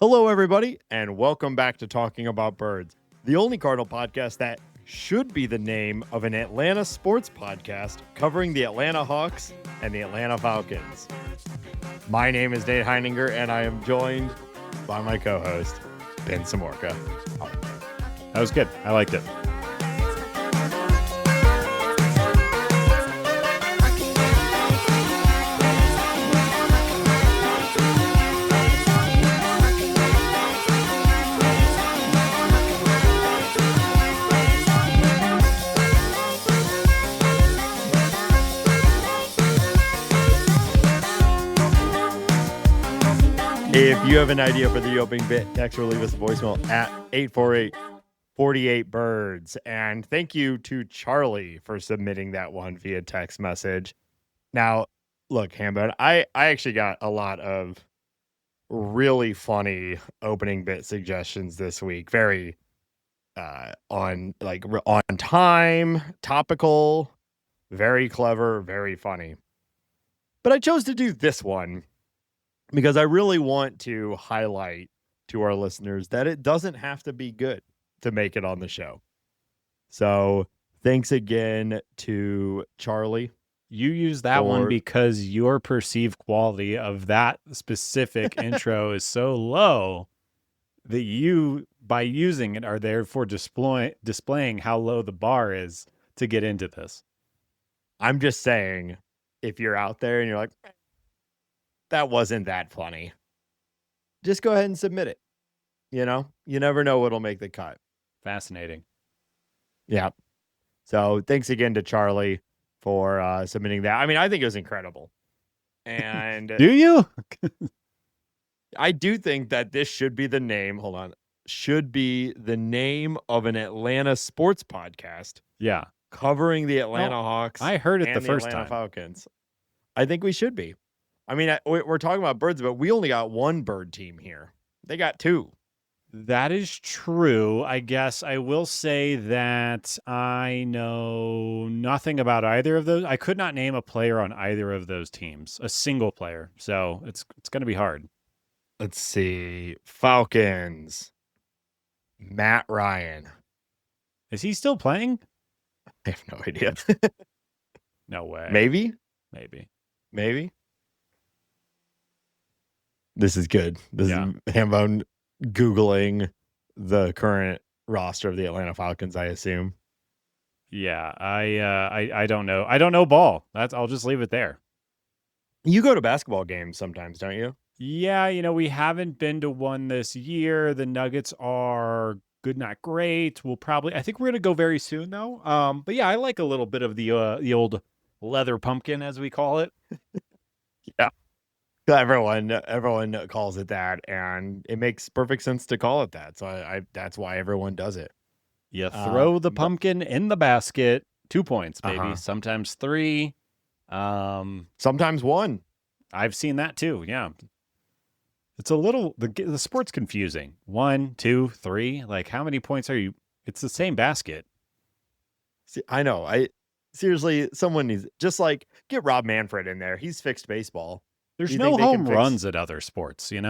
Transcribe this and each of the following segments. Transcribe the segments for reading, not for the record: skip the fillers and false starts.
Hello, everybody, and welcome back to Talking About Birds, the only Cardinal podcast that should be the name of an Atlanta sports podcast covering the Atlanta Hawks and the Atlanta Falcons. My name is Nate Heininger, and I am joined by my co-host, Ben Samorka. That was good. I liked it. If you have an idea for the opening bit, text or leave us a voicemail at 848-48-BIRDS. And thank you to Charlie for submitting that one via text message. Now, look, Hambone, I actually got a lot of really funny opening bit suggestions this week. Very on time, topical, very clever, very funny. But I chose to do this one because I really want to highlight to our listeners that it doesn't have to be good to make it on the show. So thanks again to Charlie. You use that one because your perceived quality of that specific intro is so low that you, by using it, are therefore displaying how low the bar is to get into this. I'm just saying, if you're out there and you're like, that wasn't that funny, just go ahead and submit it. You know, you never know what'll make the cut. Fascinating. Yeah. So thanks again to Charlie for submitting that. I mean, I think it was incredible. And do you? I do think that this should be the name. Hold on. Should be the name of an Atlanta sports podcast. Yeah. Covering the Atlanta Hawks. I heard it and the first Atlanta time. Falcons. I think we should be. I mean, we're talking about birds, but we only got one bird team here. They got two. That is true. I guess I will say that I know nothing about either of those. I could not name a player on either of those teams, a single player. So it's going to be hard. Let's see. Falcons. Matt Ryan. Is he still playing? I have no idea. No way. Maybe. This is good. This is Hambone Googling the current roster of the Atlanta Falcons, I assume. Yeah, I don't know. I don't know ball. I'll just leave it there. You go to basketball games sometimes, don't you? Yeah, we haven't been to one this year. The Nuggets are good, not great. I think we're gonna go very soon though. But yeah, I like a little bit of the old leather pumpkin, as we call it. Yeah. Everyone calls it that, and it makes perfect sense to call it that. So that's why everyone does it. You throw the pumpkin in the basket, 2 points, maybe, sometimes 3, sometimes 1. I've seen that too. Yeah, it's a little the sport's confusing. 1, 2, 3. Like, how many points are you? It's the same basket. See, I know. Seriously, someone needs just get Rob Manfred in there. He's fixed baseball. There's no home runs at other sports, we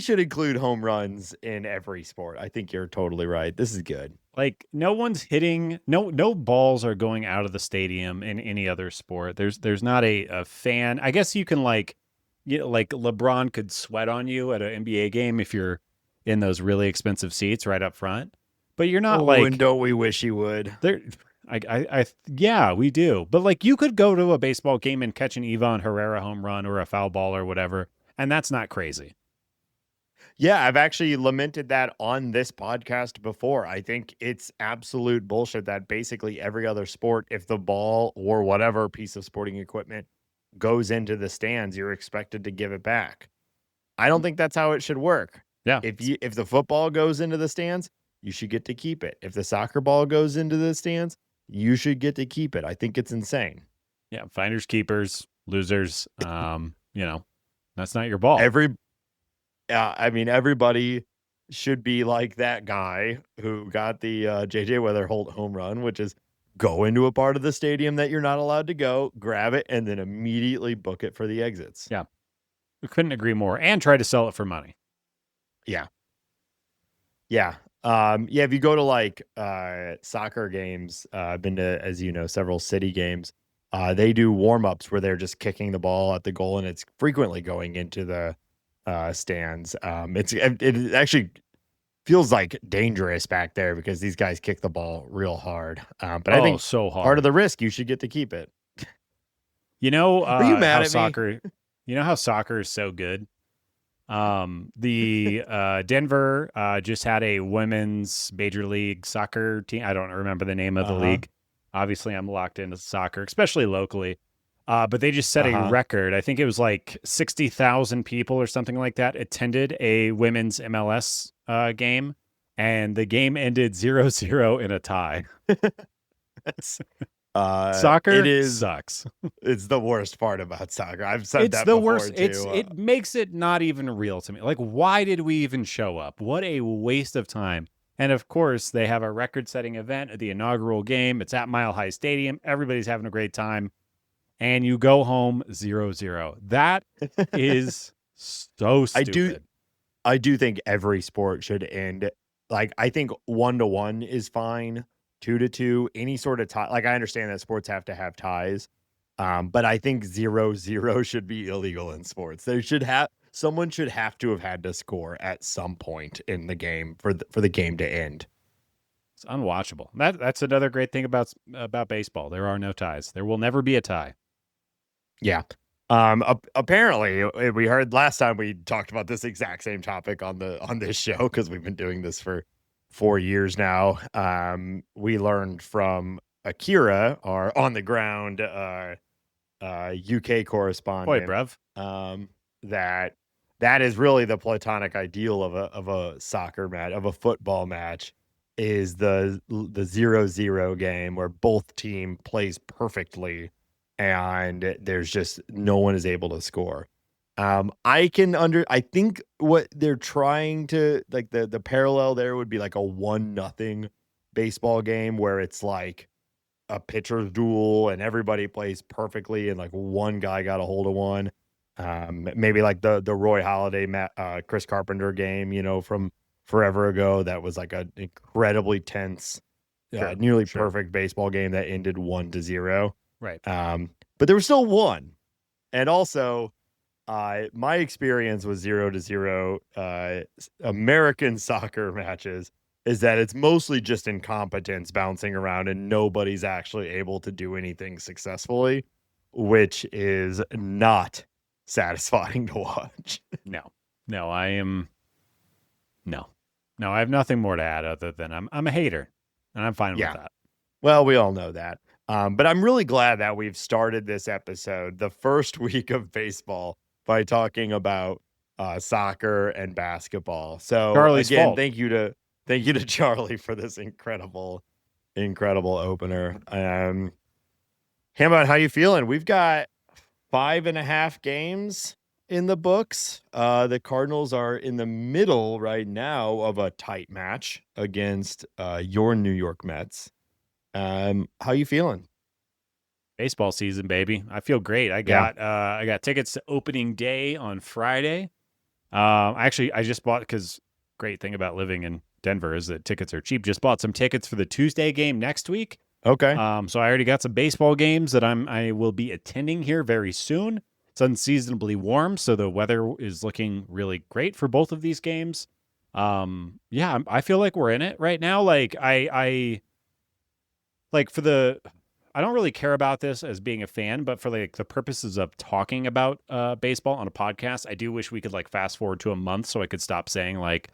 should include home runs in every sport. I think you're totally right. This is good. Like, no one's hitting, no balls are going out of the stadium in any other sport. There's not a fan. I guess you can like LeBron could sweat on you at an NBA game if you're in those really expensive seats right up front. But you're not and don't we wish he would? Yeah, we do. But you could go to a baseball game and catch an Ivan Herrera home run or a foul ball or whatever, and that's not crazy. Yeah, I've actually lamented that on this podcast before. I think it's absolute bullshit that basically every other sport, if the ball or whatever piece of sporting equipment goes into the stands, you're expected to give it back. I don't think that's how it should work. Yeah. If the football goes into the stands, you should get to keep it. If the soccer ball goes into the stands, you should get to keep it. I think it's insane. Yeah, finders, keepers, losers. That's not your ball. Everybody should be like that guy who got the JJ Wetherholt home run, which is go into a part of the stadium that you're not allowed to go, grab it, and then immediately book it for the exits. Yeah. We couldn't agree more. And try to sell it for money. Yeah. Yeah. Yeah, if you go to like soccer games, I've been to, as you know, several city games. They do warm-ups where they're just kicking the ball at the goal, and it's frequently going into the stands. It actually feels like dangerous back there because these guys kick the ball real hard. But I think so hard. part of the risk, you should get to keep it. You know, Are you mad how at soccer, me? You know how soccer is so good? The Denver just had a women's major league soccer team. I don't remember the name of the league. Obviously, I'm locked into soccer, especially locally. But they just set a record. I think it was like 60,000 people or something like that attended a women's MLS game, and the game ended 0-0 in a tie. Soccer sucks. It's the worst part about soccer. I've said it's that the before worst. too. It makes it not even real to me. Like, why did we even show up? What a waste of time. And of course, they have a record-setting event at the inaugural game. It's at Mile High Stadium. Everybody's having a great time. And you go home 0-0. That is so stupid. I do think every sport should end. Like, I think 1-1 is fine. 2-2, any sort of tie. Like, I understand that sports have to have ties. But I think 0-0 should be illegal in sports. Someone should have to have had to score at some point in the game for the game to end. It's unwatchable. That's another great thing about baseball. There are no ties. There will never be a tie. Yeah. Apparently, we heard last time we talked about this exact same topic on this show, because we've been doing this for 4 years now. We learned from Akira, our on the ground UK correspondent, that is really the platonic ideal of a soccer match, of a football match, is the 0-0 game where both team plays perfectly and there's just no one is able to score. I think what they're trying to, like, the parallel there would be like a 1-0 baseball game where it's like a pitcher's duel and everybody plays perfectly and like one guy got a hold of one. Maybe like the Roy Halladay, Chris Carpenter game, from forever ago. That was like an incredibly tense, nearly perfect baseball game that ended 1-0. Right. But there was still one. And also, my experience with 0-0 American soccer matches is that it's mostly just incompetence bouncing around and nobody's actually able to do anything successfully, which is not satisfying to watch. No, I have nothing more to add other than I'm a hater, and I'm fine with that. Well, we all know that. But I'm really glad that we've started this episode, the first week of baseball, by talking about soccer and basketball. So Charlie's again, fault. thank you to Charlie for this incredible opener. Hamon, how you feeling? We've got 5.5 games in the books. The Cardinals are in the middle right now of a tight match against your New York Mets. How you feeling? Baseball season, baby. I feel great. I got tickets to opening day on Friday. Actually, I just bought, because great thing about living in Denver is that tickets are cheap. Just bought some tickets for the Tuesday game next week. Okay. So I already got some baseball games that I will be attending here very soon. It's unseasonably warm, so the weather is looking really great for both of these games. I feel like we're in it right now. Like I don't really care about this as being a fan, but for like the purposes of talking about baseball on a podcast, I do wish we could like fast forward to a month so I could stop saying like,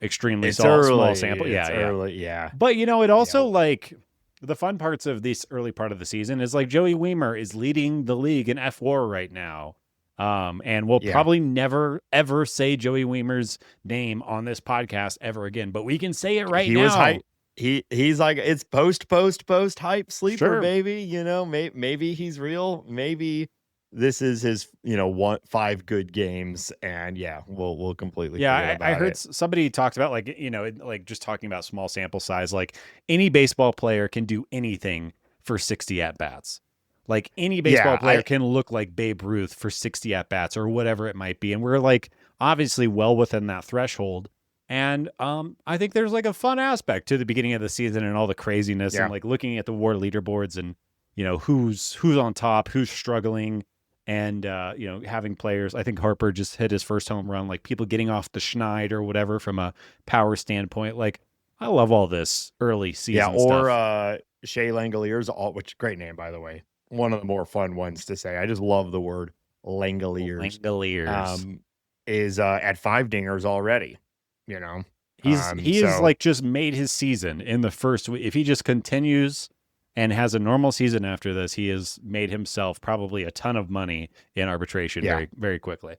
extremely small sample. Yeah. But it also like the fun parts of this early part of the season is like Joey Wiemer is leading the league in F4 right now. And we'll probably never, ever say Joey Wiemer's name on this podcast ever again, but we can say it right now. He was hype. He's like, it's post hype sleeper, baby. Maybe he's real. Maybe this is his, 5 good games, and yeah, we'll completely forget Yeah, I about heard it. somebody talked about like, like just talking about small sample size, like any baseball player can do anything for 60 at bats. Like any baseball Yeah, player can look like Babe Ruth for 60 at bats or whatever it might be. And we're like obviously well within that threshold. And I think there's like a fun aspect to the beginning of the season and all the craziness and yeah, like looking at the WAR leaderboards and who's on top, who's struggling, and having players. I think Harper just hit his first home run, like people getting off the schneid or whatever from a power standpoint. Like I love all this early yeah, season or stuff. Shea Langoliers, which great name by the way. One of the more fun ones to say. I just love the word Langoliers. Langoliers. Um, is at 5 dingers already. You know, He is so like just made his season in the first week. If he just continues and has a normal season after this, he has made himself probably a ton of money in arbitration yeah, very, very quickly.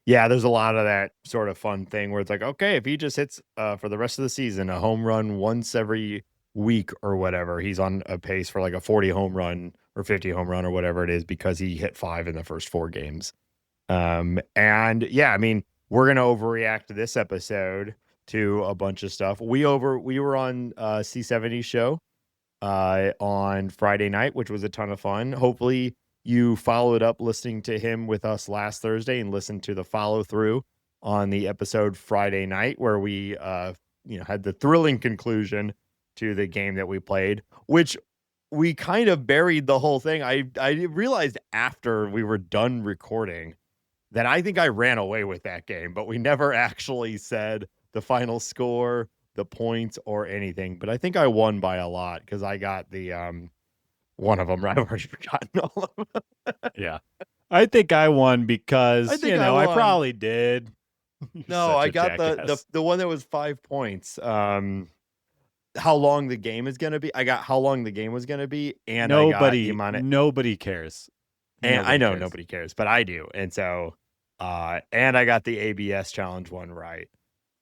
yeah. There's a lot of that sort of fun thing where it's like, okay, if he just hits for the rest of the season a home run once every week or whatever, he's on a pace for like a 40 home run or 50 home run or whatever it is because he hit 5 in the first 4 games. And yeah, I mean, we're gonna overreact to this episode to a bunch of stuff. We were on C70's show on Friday night, which was a ton of fun. Hopefully you followed up listening to him with us last Thursday and listened to the follow through on the episode Friday night where we had the thrilling conclusion to the game that we played, which we kind of buried the whole thing. I realized after we were done recording that I think I ran away with that game, but we never actually said the final score, the points, or anything. But I think I won by a lot because I got the one of them right. I've already forgotten all of them. Yeah. I think I won I because, think I I won. probably did. You're No, such I a got the jackass. the one that was 5 points. How long the game is gonna be. I got how long the game was gonna be, and I got the amount of. Nobody cares. And I Nobody know cares. nobody cares, but I do. And so, and I got the ABS challenge one right.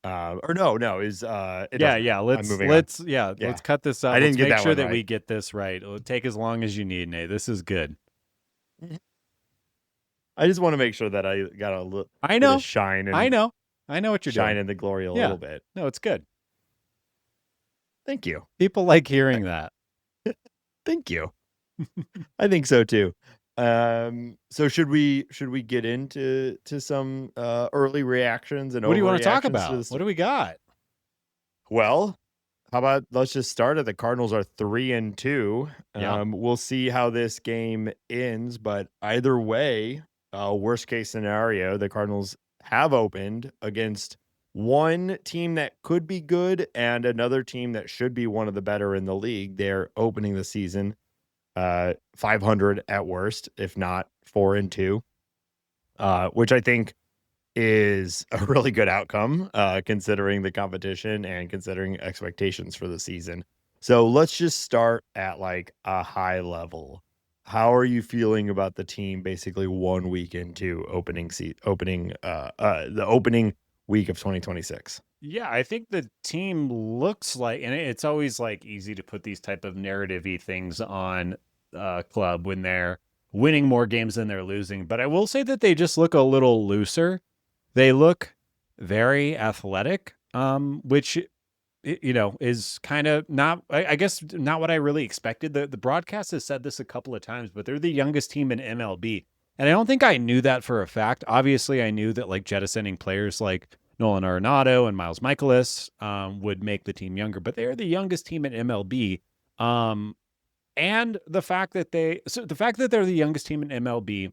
Or no, is it Yeah, doesn't yeah. matter. I'm moving on. Yeah. Let's cut this I up. didn't Let's get make that sure one that right. we get this right. It'll take as long as you need, Nate. This is good. Mhm. I just want to make sure that I got a little I bit of know. shine I and know. I know what you're shine doing. in the glory a Yeah. little bit. No, it's good. Thank you. People like hearing that. Thank you. I think so too. So should we get into some early reactions and What do you want to talk overreactions to about? this? What do we got? Well, how about let's just start it. The Cardinals are 3-2. Yeah. We'll see how this game ends, but either way, worst case scenario, the Cardinals have opened against one team that could be good and another team that should be one of the better in the league. They're opening the season 500 at worst, if not 4-2, which I think is a really good outcome, considering the competition and considering expectations for the season. So let's just start at like a high level. How are you feeling about the team basically 1 week into the opening week of 2026? Yeah, I think the team looks like, and it's always like easy to put these type of narrative-y things on club when they're winning more games than they're losing. But I will say that they just look a little looser. They look very athletic, which is kind of not, I guess, not what I really expected. The broadcast has said this a couple of times, but they're the youngest team in MLB. And I don't think I knew that for a fact. Obviously, I knew that like jettisoning players like Nolan Arenado and Miles Michaelis would make the team younger, but they're the youngest team in MLB. And the fact that they're the youngest team in MLB,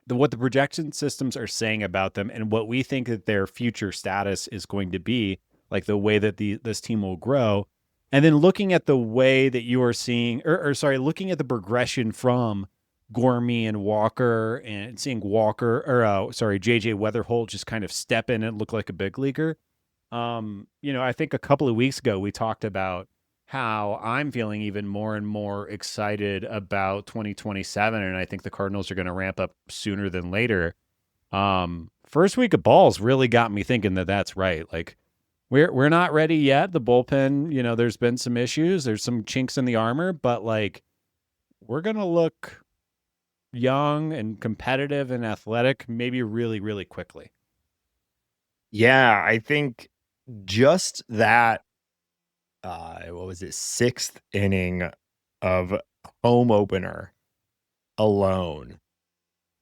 what the projection systems are saying about them and what we think that their future status is going to be, like the way that this team will grow. And then looking at the way that you are seeing, looking at the progression from Gormy and Walker and seeing JJ Wetherholt just kind of step in and look like a big leaguer. I think a couple of weeks ago we talked about how I'm feeling even more and more excited about 2027, and I think the Cardinals are going to ramp up sooner than later. First week of balls really got me thinking that that's right. Like we're not ready yet. The bullpen, there's been some issues. There's some chinks in the armor, but like we're gonna look young and competitive and athletic, maybe really, really quickly. Yeah, I think just that, what was it, sixth inning of home opener alone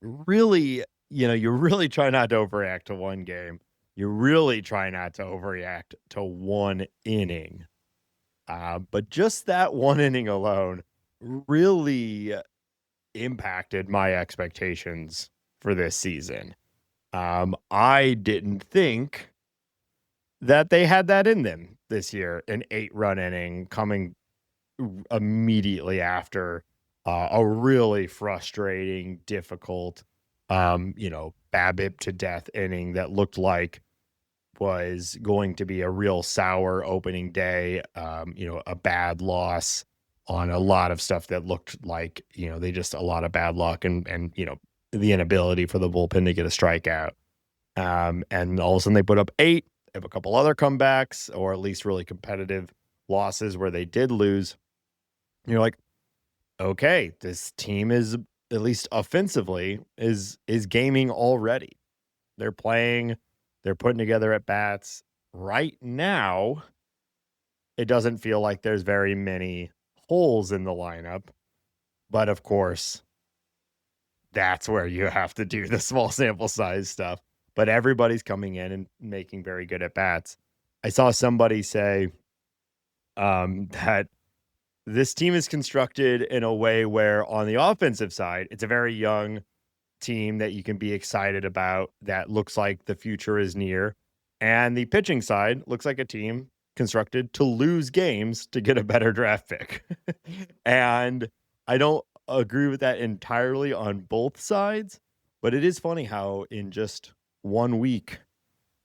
really, you really try not to overreact to one game. You really try not to overreact to one inning. But just that one inning alone really impacted my expectations for this season. I didn't think that they had that in them this year, an 8-run inning coming immediately after a really frustrating, difficult, BABIP to death inning that looked like was going to be a real sour opening day, a bad loss on a lot of stuff that looked like, they just a lot of bad luck and the inability for the bullpen to get a strikeout. And all of a sudden they put up 8, have a couple other comebacks, or at least really competitive losses where they did lose. You're like, okay, this team is, at least offensively, is gaming already. They're playing, they're putting together at bats. Right now, it doesn't feel like there's very many holes in the lineup. But of course, that's where you have to do the small sample size stuff. But everybody's coming in and making very good at bats. I saw somebody say that this team is constructed in a way where on the offensive side, it's a very young team that you can be excited about that looks like the future is near. And the pitching side looks like a team constructed to lose games to get a better draft pick. And I don't agree with that entirely on both sides, but it is funny how in just 1 week,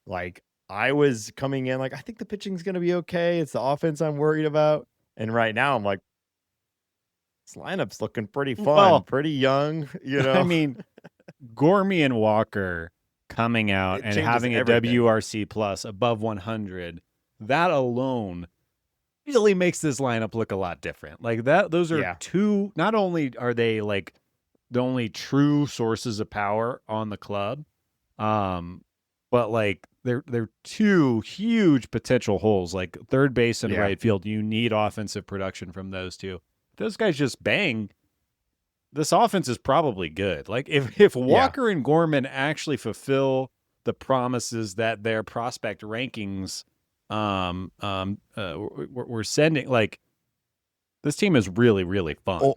like I was coming in like, I think the pitching's going to be okay. It's the offense I'm worried about. And right now I'm like, this lineup's looking pretty fun, Well, pretty young, I mean, Gormy and Walker coming out it and changes having a everything. WRC plus above 100, that alone really makes this lineup look a lot different. Like that, those are Yeah. two. Not only are they like the only true sources of power on the club, but like they're two huge potential holes. Like third base and Yeah. right field, you need offensive production from those two. Those guys just bang. This offense is probably good. Like if Yeah. Walker and Gorman actually fulfill the promises that their prospect rankings we're sending, like this team is really, really fun.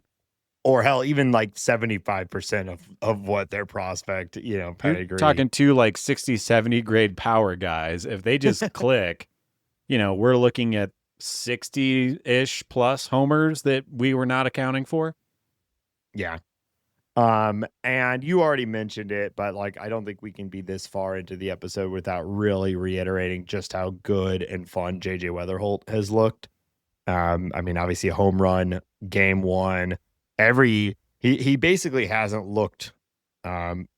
Or hell, even like 75% of what their prospect, You're pedigree. talking to like 60, 70 grade power guys. If they just click, we're looking at 60-ish plus homers that we were not accounting for. Yeah. And you already mentioned it, but like I don't think we can be this far into the episode without really reiterating just how good and fun JJ Wetherholt has looked. I mean, obviously a home run, game 1. He basically hasn't looked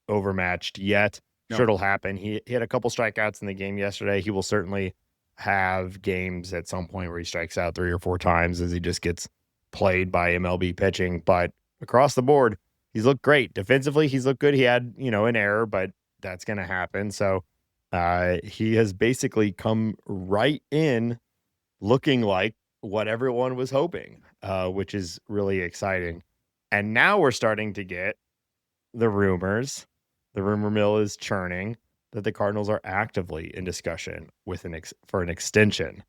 overmatched yet. No. Sure, it'll happen. He had a couple strikeouts in the game yesterday. He will certainly have games at some point where he strikes out 3 or 4 times as he just gets played by MLB pitching. But across the board, he's looked great. Defensively, he's looked good. He had, an error, but that's going to happen. So he has basically come right in looking like what everyone was hoping, which is really exciting. And now we're starting to get the rumors. The rumor mill is churning that the Cardinals are actively in discussion with for an extension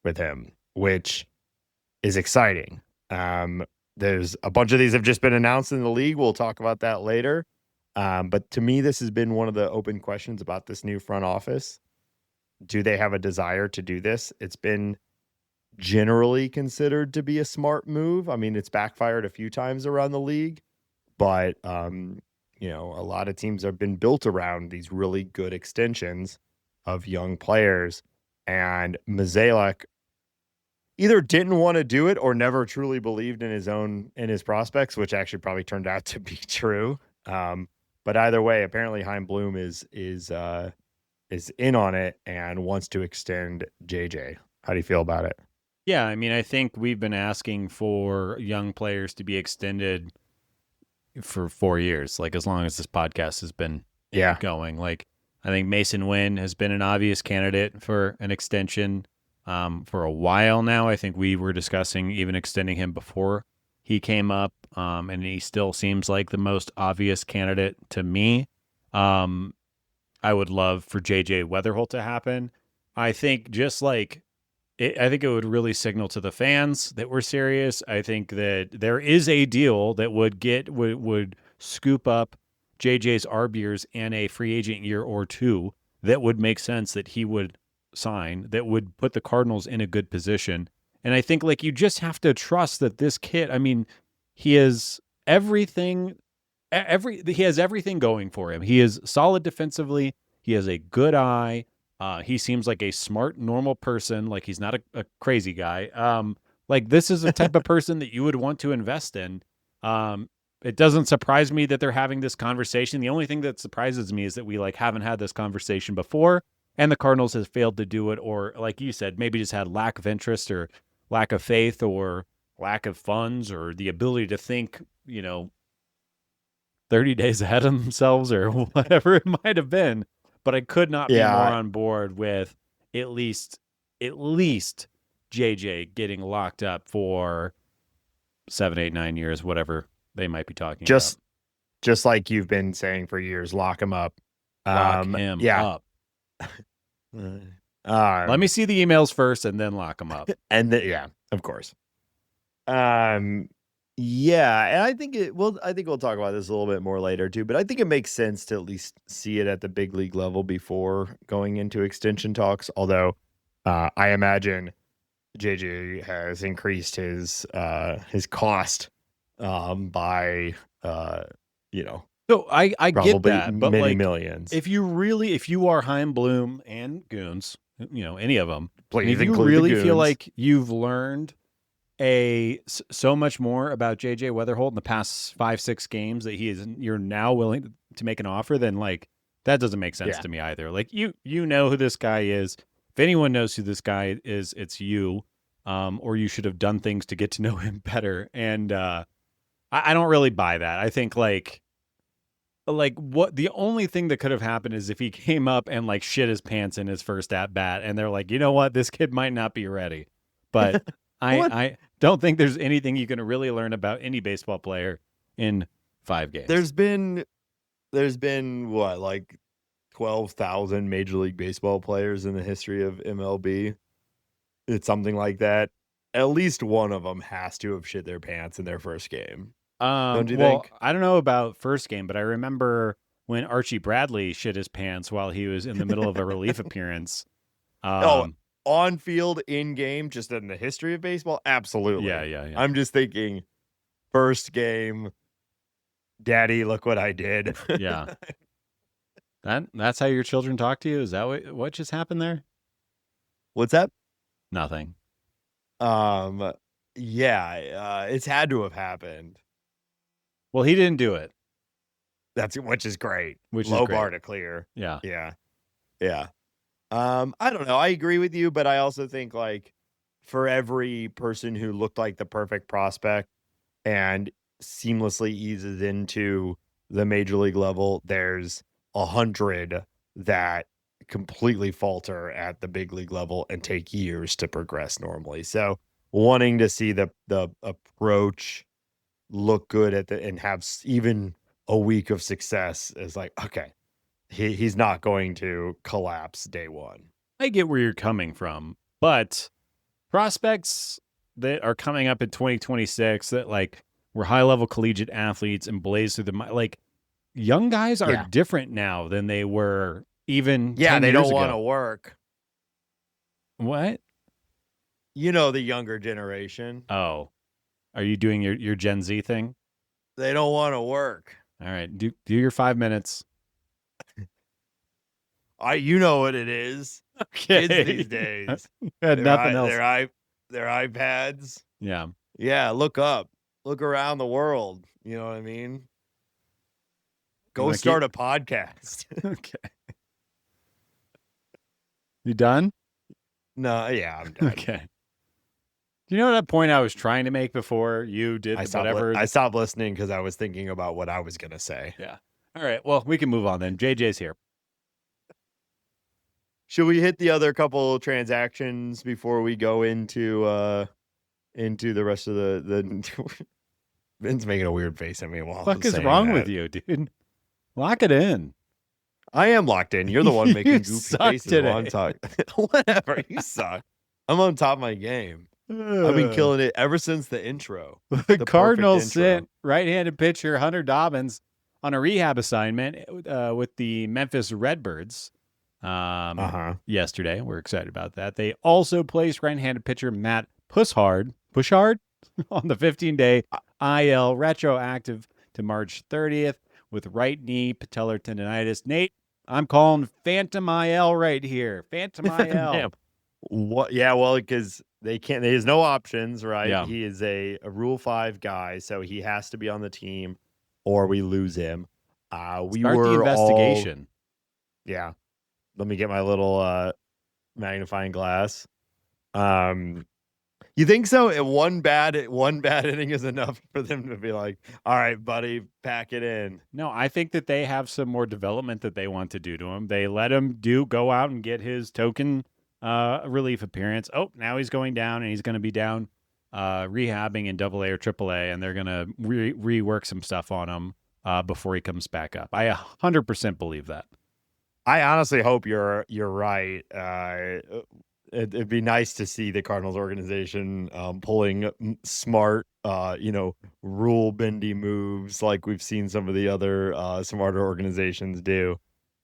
with him, which is exciting. There's a bunch of these have just been announced in the league. We'll talk about that later. But to me, this has been one of the open questions about this new front office. Do they have a desire to do this? It's been generally considered to be a smart move. I mean, it's backfired a few times around the league, but a lot of teams have been built around these really good extensions of young players, and Mozeliak either didn't want to do it or never truly believed in his prospects, which actually probably turned out to be true. But either way, apparently Chaim Bloom is in on it and wants to extend JJ. How do you feel about it? Yeah, I mean, I think we've been asking for young players to be extended for 4 years, like as long as this podcast has been Yeah. going. Like I think Mason Wynn has been an obvious candidate for an extension for a while now. I think we were discussing even extending him before he came up, and he still seems like the most obvious candidate to me. I would love for JJ Wetherholt to happen. I think just like I think it would really signal to the fans that we're serious. I think that there is a deal that would scoop up JJ's arb years in a free agent year or two that would make sense that he would sign, that would put the Cardinals in a good position. And I think like you just have to trust that this kid, I mean, he is everything he has everything going for him. He is solid defensively. He has a good eye. He seems like a smart, normal person. Like he's not a crazy guy. Like this is a type of person that you would want to invest in. It doesn't surprise me that they're having this conversation. The only thing that surprises me is that we like haven't had this conversation before, and the Cardinals has failed to do it, or like you said, maybe just had lack of interest or lack of faith or lack of funds or the ability to think, 30 days ahead of themselves or whatever it might have been. But I could not be more on board with at least JJ getting locked up for 7, 8, 9 years, whatever they might be talking about. Just like you've been saying for years, lock him up. Lock him up. Let me see the emails first and then lock him up. And of course. Yeah, and I think we'll talk about this a little bit more later too, but I think it makes sense to at least see it at the big league level before going into extension talks. Although I imagine JJ has increased his cost by So I get that, but many like millions. if you are Chaim Bloom and Goons, any of them, Please if you include the really feel Goons. like you've learned so much more about JJ Wetherholt in the past 5-6 games that you're now willing to make an offer, then like that doesn't make sense to me either. Like you know who this guy is. If anyone knows who this guy is, it's you. Or you should have done things to get to know him better. And I don't really buy that. I think like what the only thing that could have happened is if he came up and like shit his pants in his first at bat, and they're like, you know what, this kid might not be ready. But I don't think there's anything you can really learn about any baseball player in 5 games. There's been what, like 12,000 Major League Baseball players in the history of MLB. It's something like that. At least one of them has to have shit their pants in their first game. Don't you think? I don't know about first game, but I remember when Archie Bradley shit his pants while he was in the middle of a relief appearance. On field, in game, just in the history of baseball, absolutely. Yeah. I'm just thinking, first game, Daddy, look what I did. Yeah. That's how your children talk to you? Is that what just happened there? What's that? Nothing. It's had to have happened. Well, he didn't do it. Which is great. Low bar to clear. Yeah. I don't know. I agree with you, but I also think like for every person who looked like the perfect prospect and seamlessly eases into the major league level, there's 100 that completely falter at the big league level and take years to progress normally. So wanting to see the approach look good and have even a week of success is like, okay, he's not going to collapse day one. I get where you're coming from, but prospects that are coming up in 2026 that like were high level collegiate athletes and blaze through like young guys are different now than they were even 10 they years don't ago. want to work. What? The younger generation. Oh, are you doing your Gen Z thing? They don't want to work. All right, do your 5 minutes. You know what it is. Okay. Kids these days. Nothing else. Their iPads. Yeah. Yeah, look up. Look around the world. You know what I mean? Go start a podcast. Okay. You done? No, yeah, I'm done. Okay. Do you know that point I was trying to make before you did whatever? I stopped listening because I was thinking about what I was going to say. Yeah. All right. Well, we can move on then. JJ's here. Should we hit the other couple transactions before we go into the rest of the Ben's making a weird face at me while What the fuck is wrong with you, dude? Lock it in. I am locked in. You're the one making goofy faces today. while I'm talking. Whatever, you suck. I'm on top of my game. I've been killing it ever since the intro. The Cardinals sent right-handed pitcher Hunter Dobbins on a rehab assignment with the Memphis Redbirds yesterday. We're excited about that. They also placed right-handed pitcher Matt Pushard on the 15-day IL retroactive to March 30th with right knee patellar tendonitis. Nate, I'm calling Phantom IL right here. Phantom IL. What? Yeah, well, because they can't. There's no options, right? Yeah. He is a Rule 5 guy, so he has to be on the team, or we lose him. Start the investigation. Yeah. Let me get my little magnifying glass. You think so? One bad inning is enough for them to be like, all right, buddy, pack it in. No, I think that they have some more development that they want to do to him. They let him go out and get his token relief appearance. Oh, now he's going down, and he's going to be down rehabbing in AA or AAA, and they're going to rework some stuff on him before he comes back up. I 100% believe that. I honestly hope you're right. It'd be nice to see the Cardinals organization pulling smart, rule bendy moves like we've seen some of the other smarter organizations do.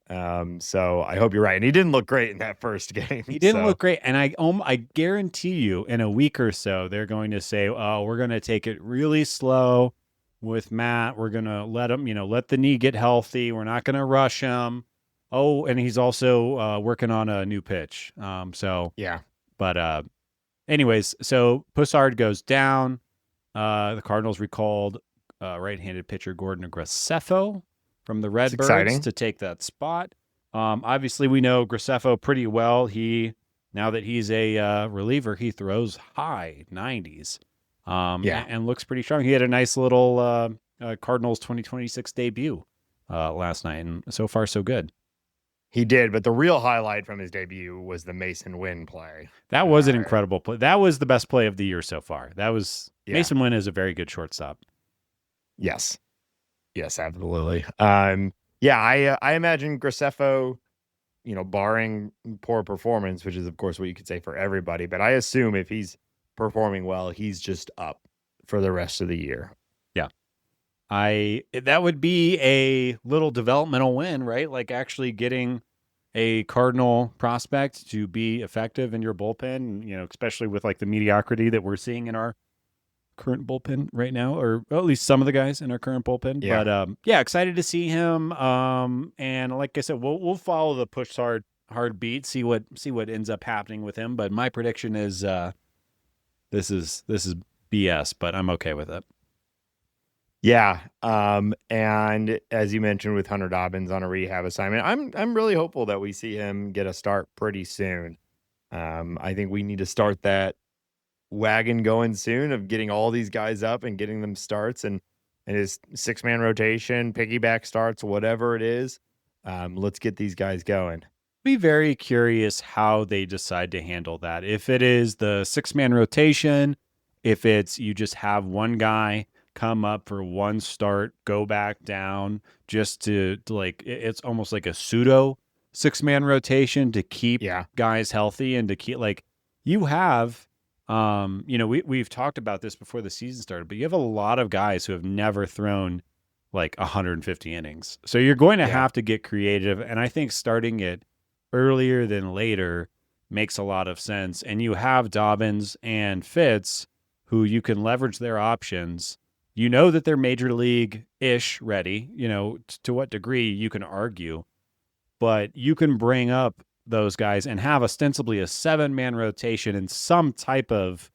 So I hope you're right. And he didn't look great in that first game. He didn't look great. And I guarantee you in a week or so, they're going to say, oh, we're going to take it really slow with Matt. We're going to let him, let the knee get healthy. We're not going to rush him. Oh, and he's also working on a new pitch. Yeah. But anyways, so Pushard goes down. The Cardinals recalled right-handed pitcher Gordon Graceffo from the Redbirds to take that spot. Obviously, we know Graceffo pretty well. Now that he's a reliever, he throws high 90s. And looks pretty strong. He had a nice little Cardinals 2026 debut last night, and so far so good. He did, but the real highlight from his debut was the Mason Wynn play. That was an incredible play. That was the best play of the year so far. Mason Wynn is a very good shortstop. Yes, absolutely. I imagine Graceffo, barring poor performance, which is of course what you could say for everybody, but I assume if he's performing well, he's just up for the rest of the year. Yeah. That would be a little developmental win, right? Like actually getting a Cardinal prospect to be effective in your bullpen, especially with like the mediocrity that we're seeing in our current bullpen right now, or at least some of the guys in our current bullpen. Yeah. But excited to see him. And like I said, we'll follow the Pushard hard beat, see what ends up happening with him. But my prediction is this is BS, but I'm okay with it. Yeah. And as you mentioned with Hunter Dobbins on a rehab assignment, I'm really hopeful that we see him get a start pretty soon. I think we need to start that wagon going soon of getting all these guys up and getting them starts and his 6-man rotation, piggyback starts, whatever it is. Let's get these guys going. Be very curious how they decide to handle that. If it is the 6-man rotation, if it's you just have one guy come up for one start, go back down, just to like, it's almost like a pseudo 6-man rotation to keep guys healthy and to keep, like, you have, we've talked about this before the season started, but you have a lot of guys who have never thrown like 150 innings. So you're going to have to get creative. And I think starting it earlier than later makes a lot of sense. And you have Dobbins and Fitz who you can leverage their options. You know that they're major league-ish ready, to what degree you can argue, but you can bring up those guys and have ostensibly a 7-man rotation in some type of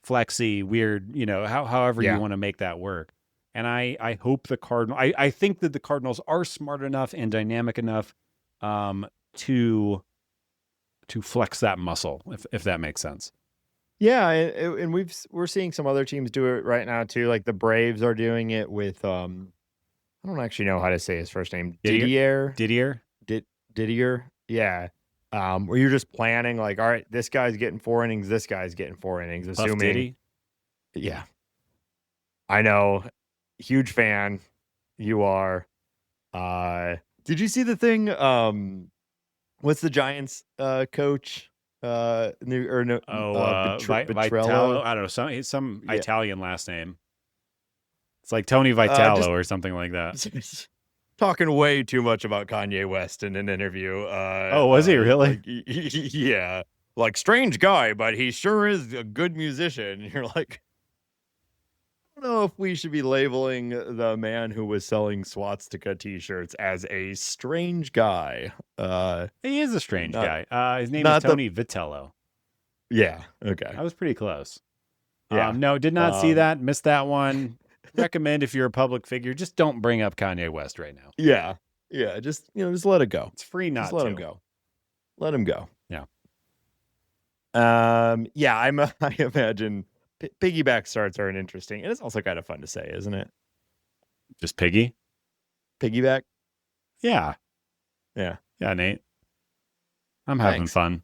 flexy, weird, however you want to make that work. And I hope the Cardinals, I think that the Cardinals are smart enough and dynamic enough to flex that muscle, if that makes sense. Yeah, and we're seeing some other teams do it right now too. Like the Braves are doing it with I don't actually know how to say his first name. Didier? Didier. Didier? Didier. Yeah. Where you're just planning like, all right, this guy's getting 4 innings, this guy's getting 4 innings, Puff assuming. Diddy? Yeah. I know. Huge fan. You are. Did you see the thing? What's the Giants coach? New or no Vitalo? Betrello? I don't know. Some Yeah. Italian last name. It's like Tony Just Vitalo or something like that. talking way too much about Kanye West in an interview. Oh, was he really? Like, yeah, like strange guy, but he sure is a good musician. You're like, I don't know if we should be labeling the man who was selling swastika T-shirts as a strange guy. He is a strange Not, guy. His name is not the Tony Vitello. yeah. Okay. I was pretty close. Yeah. No, did not see that. Missed that one. Recommend if you're a public figure, just don't bring up Kanye West right now. Yeah. Yeah. Just let it go. It's free not Just let to. him go. Let him go. Yeah. Yeah. I imagine piggyback starts are an interesting, and it's also kind of fun to say, isn't it? Just piggy? Piggyback. Yeah. Yeah. Yeah, Nate. I'm having fun.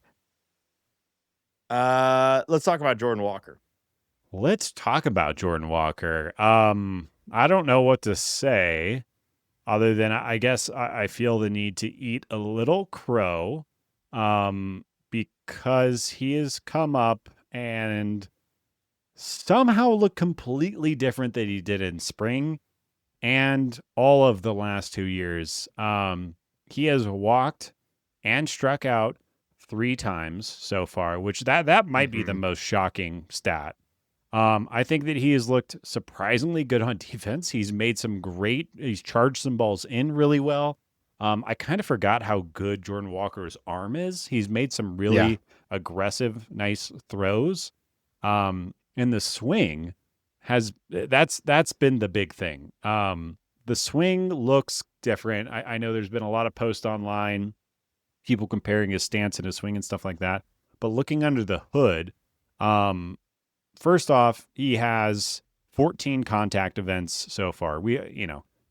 Let's talk about Jordan Walker. Let's talk about Jordan Walker. I don't know what to say other than I guess I feel the need to eat a little crow because he has come up and somehow looked completely different than he did in spring and all of the last 2 years. He has walked and struck out 3 times so far, which that might be the most shocking stat. I think that he has looked surprisingly good on defense. He's charged some balls in really well. I kind of forgot how good Jordan Walker's arm is. He's made some really aggressive, nice throws. And the swing that's been the big thing. The swing looks different. I know there's been a lot of posts online, people comparing his stance and his swing and stuff like that. But looking under the hood, first off, he has 14 contact events so far.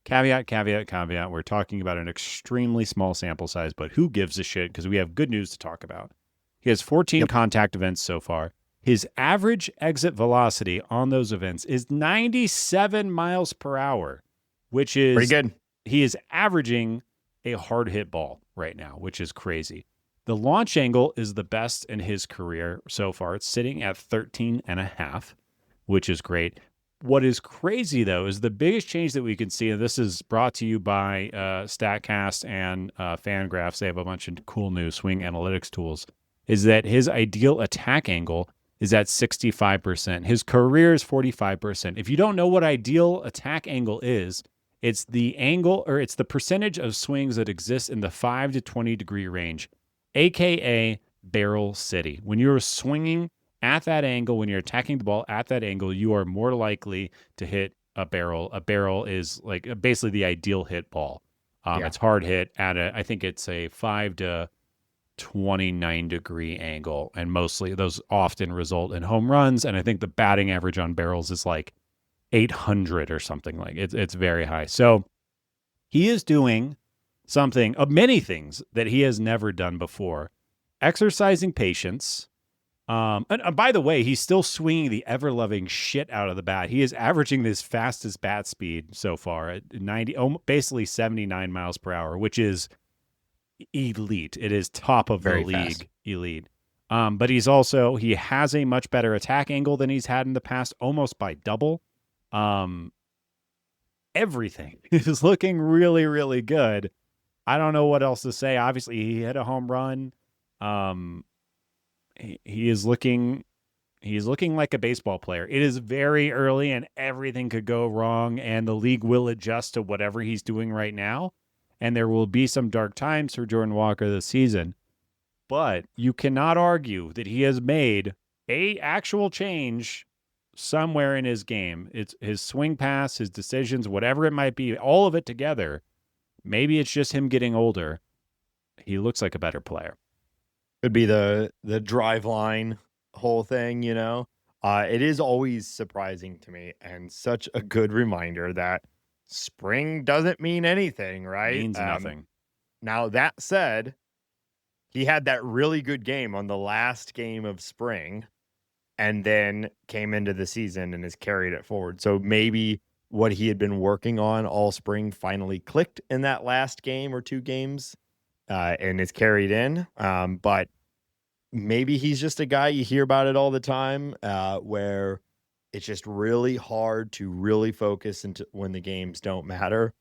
Caveat. We're talking about an extremely small sample size, but who gives a shit? Because we have good news to talk about. He has 14 contact events so far. His average exit velocity on those events is 97 miles per hour, which is pretty good. He is averaging a hard hit ball right now, which is crazy. The launch angle is the best in his career so far. It's sitting at 13.5, which is great. What is crazy, though, is the biggest change that we can see, and this is brought to you by StatCast and Fangraphs. They have a bunch of cool new swing analytics tools, is that his ideal attack angle is at 65%. His career is 45%. If you don't know what ideal attack angle is, it's the angle, or it's the percentage of swings that exist in the 5 to 20 degree range, AKA barrel city. When you're swinging at that angle, when you're attacking the ball at that angle, you are more likely to hit a barrel. A barrel is like basically the ideal hit ball. It's hard hit at I think it's a 5 to 29 degree angle, and mostly those often result in home runs. And I think the batting average on barrels is like 800 or something. Like it's very high. So he is doing something of many things that he has never done before. Exercising patience. And by the way, he's still swinging the ever-loving shit out of the bat. He is averaging his fastest bat speed so far at basically 79 miles per hour, which is elite. It is top of the league elite. But he has a much better attack angle than he's had in the past, almost by double. Everything is looking really, really good. I don't know what else to say. Obviously, he hit a home run. He's looking like a baseball player. It is very early and everything could go wrong, and the league will adjust to whatever he's doing right now. And there will be some dark times for Jordan Walker this season. But you cannot argue that he has made a actual change somewhere in his game. It's his swing pass, his decisions, whatever it might be, all of it together. Maybe it's just him getting older. He looks like a better player. Could be the drive line whole thing, it is always surprising to me and such a good reminder that spring doesn't mean anything, right? Means nothing. Now that said, he had that really good game on the last game of spring and then came into the season and has carried it forward. So maybe what he had been working on all spring finally clicked in that last game or 2 games, and is carried in. But maybe he's just a guy you hear about it all the time, where it's just really hard to really focus into when the games don't matter.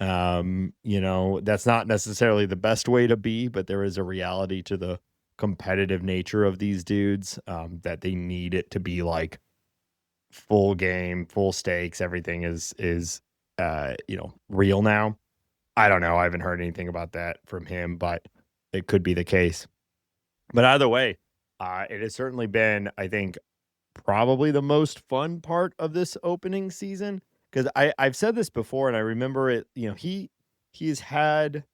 That's not necessarily the best way to be, but there is a reality to the competitive nature of these dudes, that they need it to be like full game, full stakes. Everything is real now. I don't know. I haven't heard anything about that from him, but it could be the case. But either way, it has certainly been, I think, probably the most fun part of this opening season, because I've said this before and I remember it. He's had,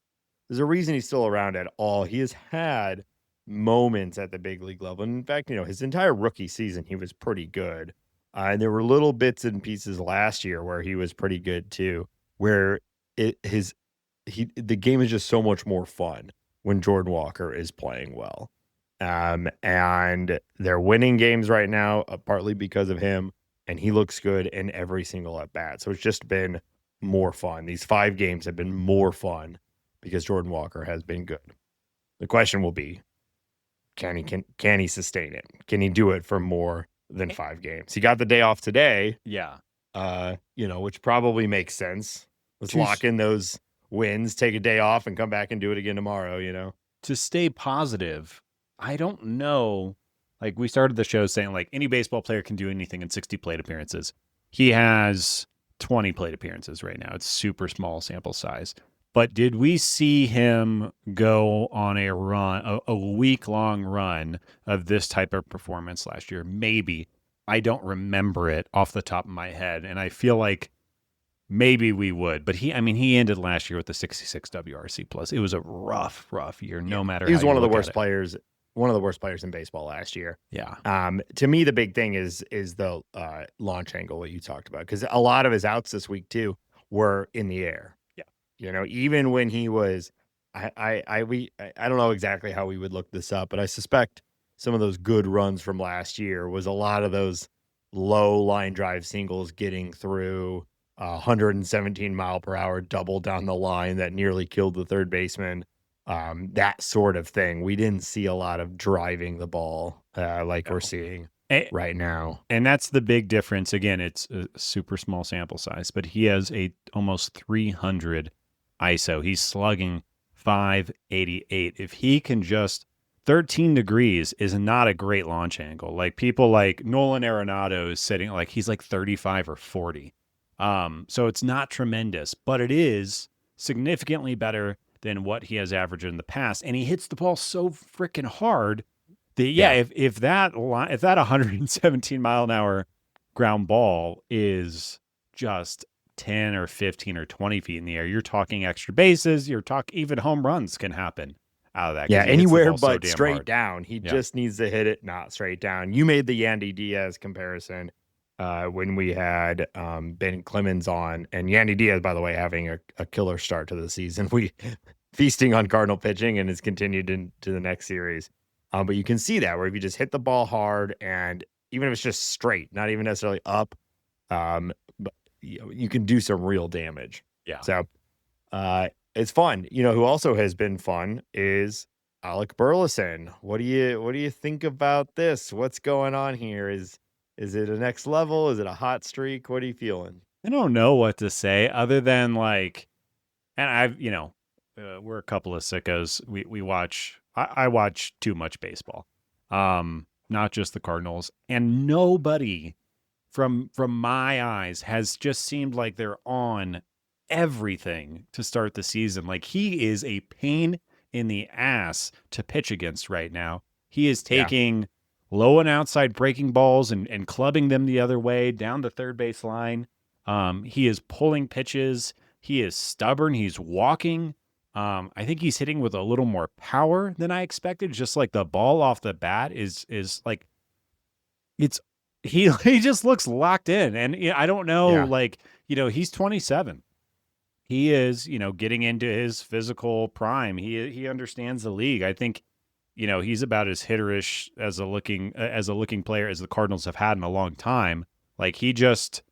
there's a reason he's still around at all. He has had moments at the big league level. And in fact, his entire rookie season, he was pretty good. And there were little bits and pieces last year where he was pretty good too, where the game is just so much more fun when Jordan Walker is playing well. And they're winning games right now, partly because of him, and he looks good in every single at bat. So it's just been more fun. These 5 games have been more fun because Jordan Walker has been good. The question will be, can he sustain it? Can he do it for more than 5 games? He got the day off today. Yeah. Which probably makes sense. Let's lock in those wins, take a day off, and come back and do it again tomorrow, To stay positive, I don't know. Like, we started the show saying, like, any baseball player can do anything in 60 plate appearances. He has 20 plate appearances right now. It's super small sample size. But did we see him go on a run, a week-long run of this type of performance last year? Maybe. I don't remember it off the top of my head. And I feel like maybe we would. But he ended last year with the 66 WRC plus. It was a rough year, no matter how he was one of the look worst at it. players. One of the worst players in baseball last year. Yeah. To me, the big thing is the launch angle that you talked about, because a lot of his outs this week too were in the air. Yeah. Even when he was, I don't know exactly how we would look this up, but I suspect some of those good runs from last year was a lot of those low line drive singles getting through 117 mile per hour double down the line that nearly killed the third baseman. That sort of thing. We didn't see a lot of driving the ball we're seeing right now. And that's the big difference. Again, it's a super small sample size, but he has a almost 300 ISO. He's slugging 588. If he can just 13 degrees is not a great launch angle. Like, people like Nolan Arenado is sitting like he's like 35 or 40. So it's not tremendous, but it is significantly better than what he has averaged in the past. And he hits the ball so freaking hard that, if that 117 mile an hour ground ball is just 10 or 15 or 20 feet in the air, you're talking extra bases, even home runs can happen out of that. Yeah, anywhere but straight down. He just needs to hit it, not straight down. You made the Yandy Diaz comparison when we had Ben Clemens on, and Yandy Diaz, by the way, having a killer start to the season. We feasting on Cardinal pitching and has continued into the next series. But you can see that where if you just hit the ball hard, and even if it's just straight, not even necessarily up, but you can do some real damage. Yeah. So it's fun. Who also has been fun is Alec Burleson. What do you think about this? What's going on here? Is it a next level? Is it a hot streak? What are you feeling? I don't know what to say other than and we're a couple of sickos. We watch. I watch too much baseball, not just the Cardinals, and nobody from my eyes has just seemed like they're on everything to start the season. Like, he is a pain in the ass to pitch against right now. He is taking low and outside breaking balls and clubbing them the other way down the third base line. He is pulling pitches. He is stubborn. He's walking. I think he's hitting with a little more power than I expected. Just like the ball off the bat is like, It's he just looks locked in, and I don't know, Yeah. like, he's 27. He is, getting into his physical prime. He understands the league. I think, he's about as hitterish as a looking player as the Cardinals have had in a long time. Like, he just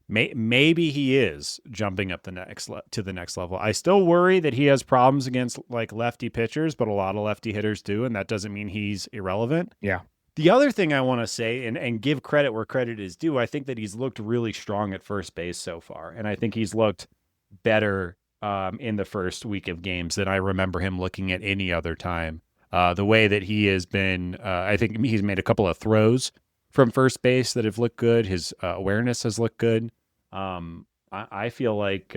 maybe he is jumping up to the next level. I still worry that he has problems against like lefty pitchers, but a lot of lefty hitters do, and that doesn't mean he's irrelevant. Yeah. The other thing I want to say, and give credit where credit is due, I think that he's looked really strong at first base so far, and I think he's looked better in the first week of games than I remember him looking at any other time. The way that he has been, I think he's made a couple of throws from first base that have looked good. His awareness has looked good. I feel like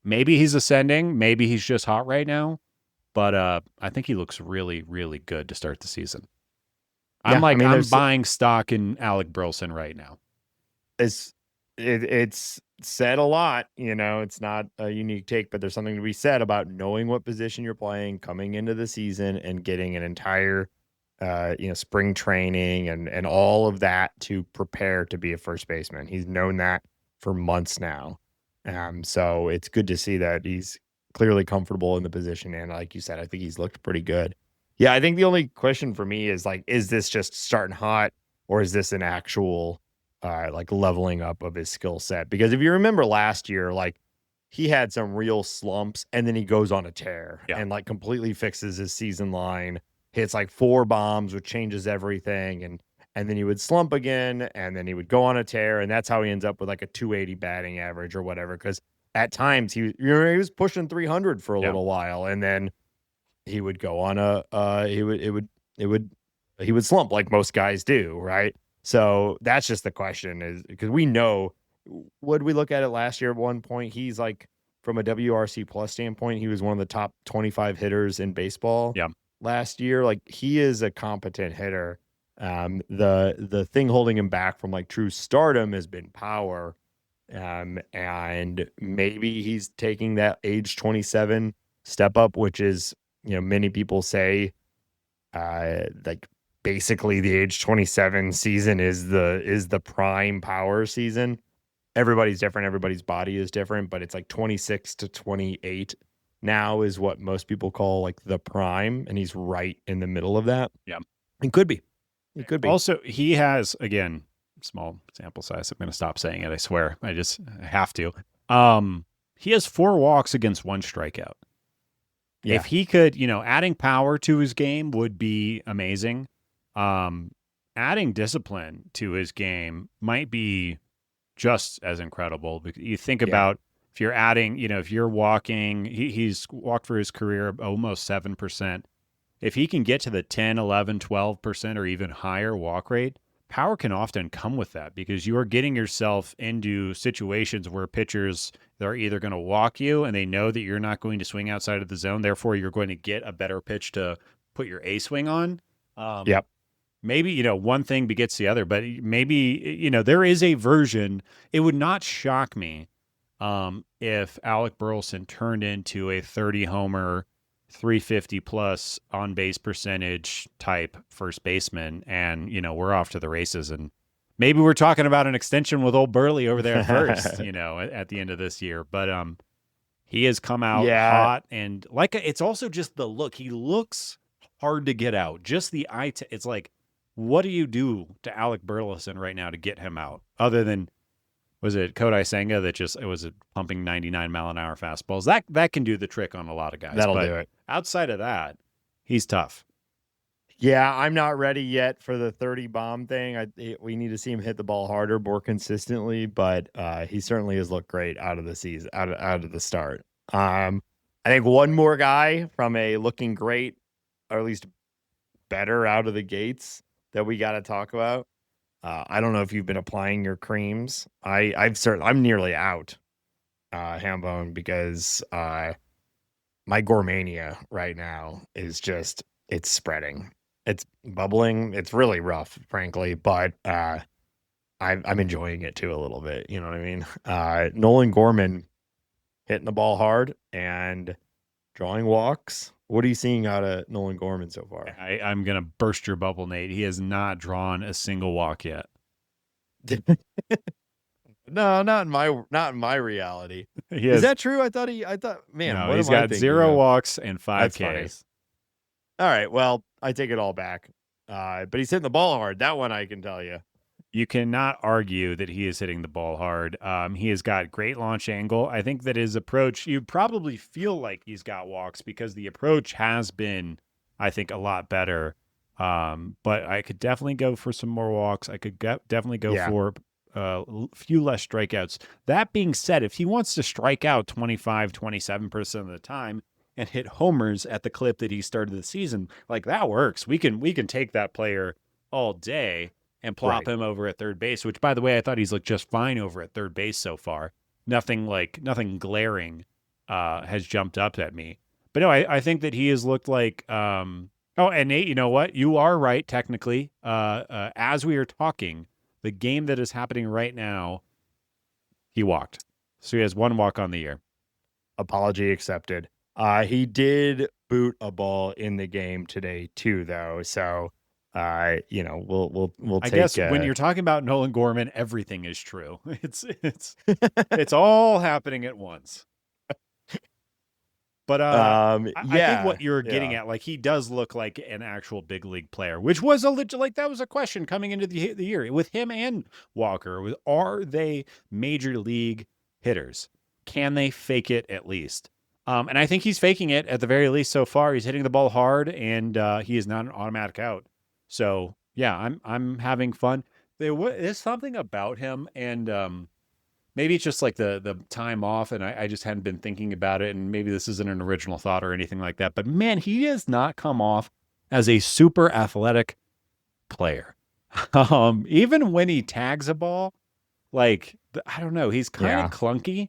maybe he's ascending, maybe he's just hot right now, but I think he looks really, really good to start the season. Yeah, I'm buying stock in Alec Burleson right now. It's said a lot, it's not a unique take, but there's something to be said about knowing what position you're playing coming into the season and getting an entire spring training and all of that to prepare to be a first baseman. He's known that for months now. So it's good to see that he's clearly comfortable in the position. And like you said, I think he's looked pretty good. Yeah, I think the only question for me is like, is this just starting hot or is this an actual like leveling up of his skill set? Because if you remember last year, like he had some real slumps and then he goes on a tear and like completely fixes his season line, hits like 4 bombs, which changes everything. And then he would slump again and then he would go on a tear. And that's how he ends up with like a 280 batting average or whatever. Cause at times he was pushing 300 for a little while. And then he would go on he would slump like most guys do. Right. So that's just the question, is because we know, would we look at it last year at one point? He's like, from a WRC plus standpoint, he was one of the top 25 hitters in baseball last year. Like he is a competent hitter. The thing holding him back from like true stardom has been power. And maybe he's taking that age 27 step up, which is, many people say, like basically the age 27 season is the prime power season. Everybody's different. Everybody's body is different, but it's like 26 to 28 now is what most people call like the prime. And he's right in the middle of that. Yeah. It could be. It could be. Also, he has, again, small sample size. I'm going to stop saying it. I swear. I have to. He has 4 walks against 1 strikeout. Yeah. If he could, adding power to his game would be amazing. Adding discipline to his game might be just as incredible. You think about if you're adding, if you're walking, he's walked for his career almost 7%. If he can get to the 10, 11, 12% or even higher walk rate, power can often come with that because you are getting yourself into situations where pitchers are either going to walk you and they know that you're not going to swing outside of the zone. Therefore, you're going to get a better pitch to put your A swing on. Maybe, one thing begets the other, but maybe, there is a version. It would not shock me if Alec Burleson turned into a 30 homer, 350 plus on base percentage type first baseman. And, we're off to the races, and maybe we're talking about an extension with old Burley over there first, at the end of this year. But he has come out hot, and like it's also just the look. He looks hard to get out. Just the eye. It's like, what do you do to Alec Burleson right now to get him out? Other than, was it Kodai Senga that it was pumping 99 mile an hour fastballs? That can do the trick on a lot of guys. That'll do it. Outside of that, he's tough. Yeah, I'm not ready yet for the 30 bomb thing. We need to see him hit the ball harder, more consistently, but he certainly has looked great out of the season, out of the start. I think one more guy from a looking great, or at least better out of the gates, that we got to talk about. I don't know if you've been applying your creams. I'm nearly out, Hambone, because my Gormania right now is just, it's spreading. It's bubbling. It's really rough, frankly, but I'm enjoying it too a little bit. You know what I mean? Nolan Gorman hitting the ball hard and drawing walks What are you seeing out of Nolan Gorman so far? I'm gonna burst your bubble, Nate. He has not drawn a single walk yet. No, not in my reality. He Is has that true? I thought, man, no. what He's am I got thinking 0 of? walks and 5 That's funny. Ks. All right, well, I take it all back. But he's hitting the ball hard. That one I can tell you. You cannot argue that he is hitting the ball hard. He has got great launch angle. I think that his approach, you probably feel like he's got walks because the approach has been, I think, a lot better. But I could definitely go for some more walks. I could definitely go for a few less strikeouts. That being said, if he wants to strike out 25, 27% of the time and hit homers at the clip that he started the season, like that works. We can take that player all day and plop him over at third base, which, by the way, I thought he's looked just fine over at third base so far. Nothing glaring has jumped up at me. But no, I think that he has looked like and Nate, you know what? You are right, technically. As we are talking, the game that is happening right now, he walked. So he has 1 walk on the year. Apology accepted. He did boot a ball in the game today too, though. So we'll I take. guess when you're talking about Nolan Gorman, everything is true. It's all happening at once. But I think what you're getting at, like, he does look like an actual big league player, which was that was a question coming into the year with him and Walker. Are they major league hitters? Can they fake it at least? And I think he's faking it at the very least so far. He's hitting the ball hard, and he is not an automatic out. So yeah, I'm having fun. There's something about him, and maybe it's just like the time off, and I just hadn't been thinking about it, and maybe this isn't an original thought or anything like that. But man, he does not come off as a super athletic player. Even when he tags a ball, like I don't know, he's kind of clunky.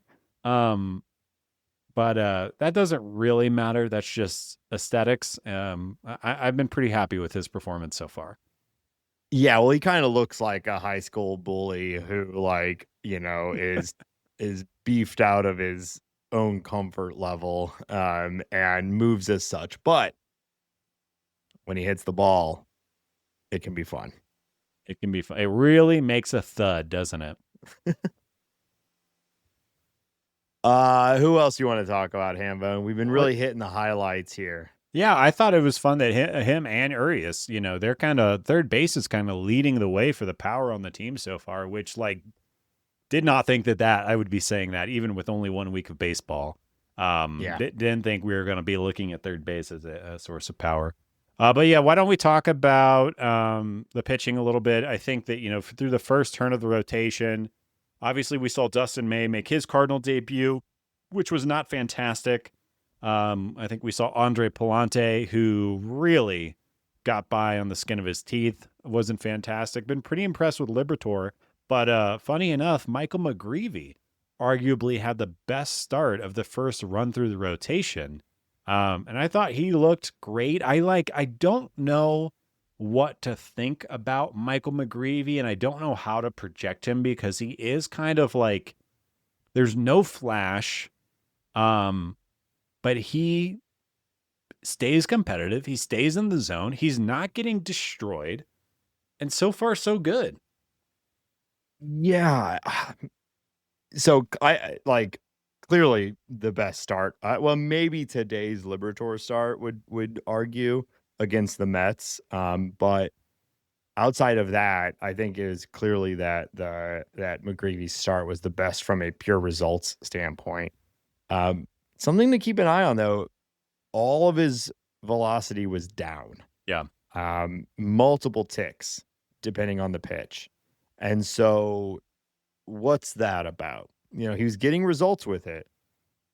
But that doesn't really matter. That's just aesthetics. I've been pretty happy with his performance so far. Yeah, well, he kind of looks like a high school bully who, like, is beefed out of his own comfort level, and moves as such. But when he hits the ball, it can be fun. It can be fun. It really makes a thud, doesn't it? Who else you want to talk about, Hambone? We've been really hitting the highlights here. Yeah, I thought it was fun that him and Urías, they're kind of third base is kind of leading the way for the power on the team so far, which did not think that I would be saying that even with only 1 week of baseball. Didn't think we were going to be looking at third base as a source of power. But yeah, why don't we talk about the pitching a little bit? I think that, through the first turn of the rotation, obviously we saw Dustin May make his Cardinal debut, which was not fantastic. I think we saw Andre Palante, who really got by on the skin of his teeth. Wasn't fantastic. Been pretty impressed with Liberatore. But funny enough, Michael McGreevy arguably had the best start of the first run through the rotation. And I thought he looked great. I don't know what to think about Michael McGreevy, and I don't know how to project him because he is kind of like, there's no flash. But he stays competitive. He stays in the zone. He's not getting destroyed. And so far, so good. Yeah. So I clearly the best start. Well, maybe today's Liberatore start would argue against the Mets. But outside of that, I think it is clearly that McGreevy's start was the best from a pure results standpoint. Something to keep an eye on, though, all of his velocity was down. Yeah. Multiple ticks, depending on the pitch. And so what's that about? He was getting results with it,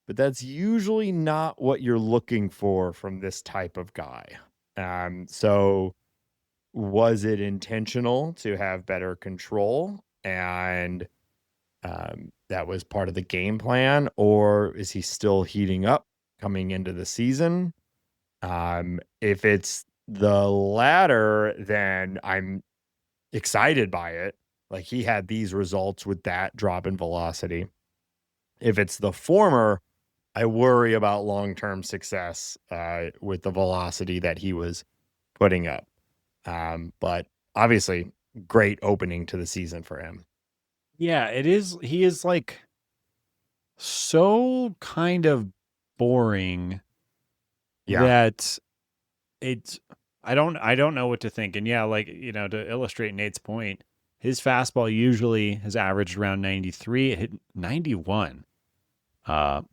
but that's usually not what you're looking for from this type of guy. So was it intentional to have better control? And that was part of the game plan, or is he still heating up coming into the season? If it's the latter, then I'm excited by it. Like, he had these results with that drop in velocity. If it's the former, I worry about long-term success with the velocity that he was putting up. But obviously, great opening to the season for him. Yeah, it is. He is like so kind of boring Yeah. that it's I don't know what to think. And yeah, like, to illustrate Nate's point, his fastball usually has averaged around 93. It hit 91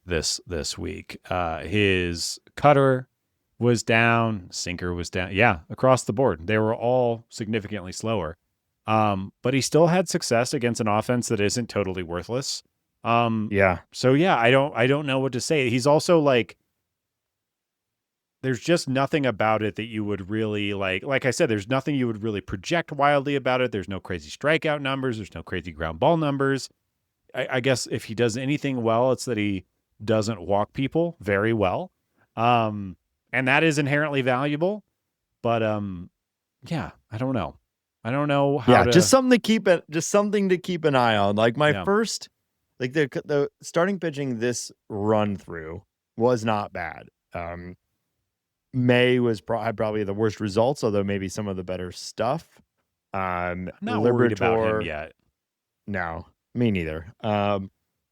this week. His cutter was down, sinker was down. Yeah, across the board. They were all significantly slower. But he still had success against an offense that isn't totally worthless. Yeah. So yeah, I don't know what to say. He's also like, there's just nothing about it that you would really like I said, there's nothing you would really project wildly about it. There's no crazy strikeout numbers. There's no crazy ground ball numbers. I guess if he does anything well, it's that he doesn't walk people very well. And that is inherently valuable. But yeah, I don't know. I don't know how Yeah, to. just something to keep an eye on. Like my Yeah. first, like the starting pitching this run through was not bad. May was had probably the worst results, although maybe some of the better stuff. I'm not worried about him yet. No, me neither.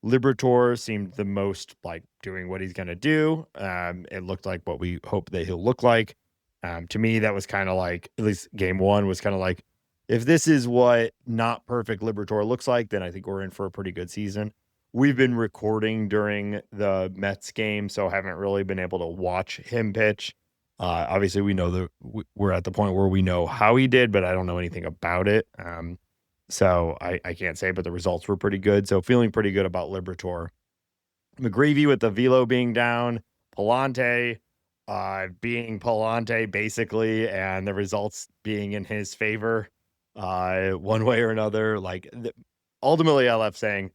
Liberator seemed the most like doing what he's going to do. It looked like what we hope that he'll look like. To me, that was kind of like, at least game one was kind of like, if this is what not perfect Liberator looks like, then I think we're in for a pretty good season. We've been recording during the Mets game, so haven't really been able to watch him pitch. Obviously, we know that we're at the point where we know how he did, but I don't know anything about it. So I can't say, but the results were pretty good. So feeling pretty good about Liberator. McGreevy with the velo being down, Palante being Palante basically, and the results being in his favor one way or another. Like ultimately, I left saying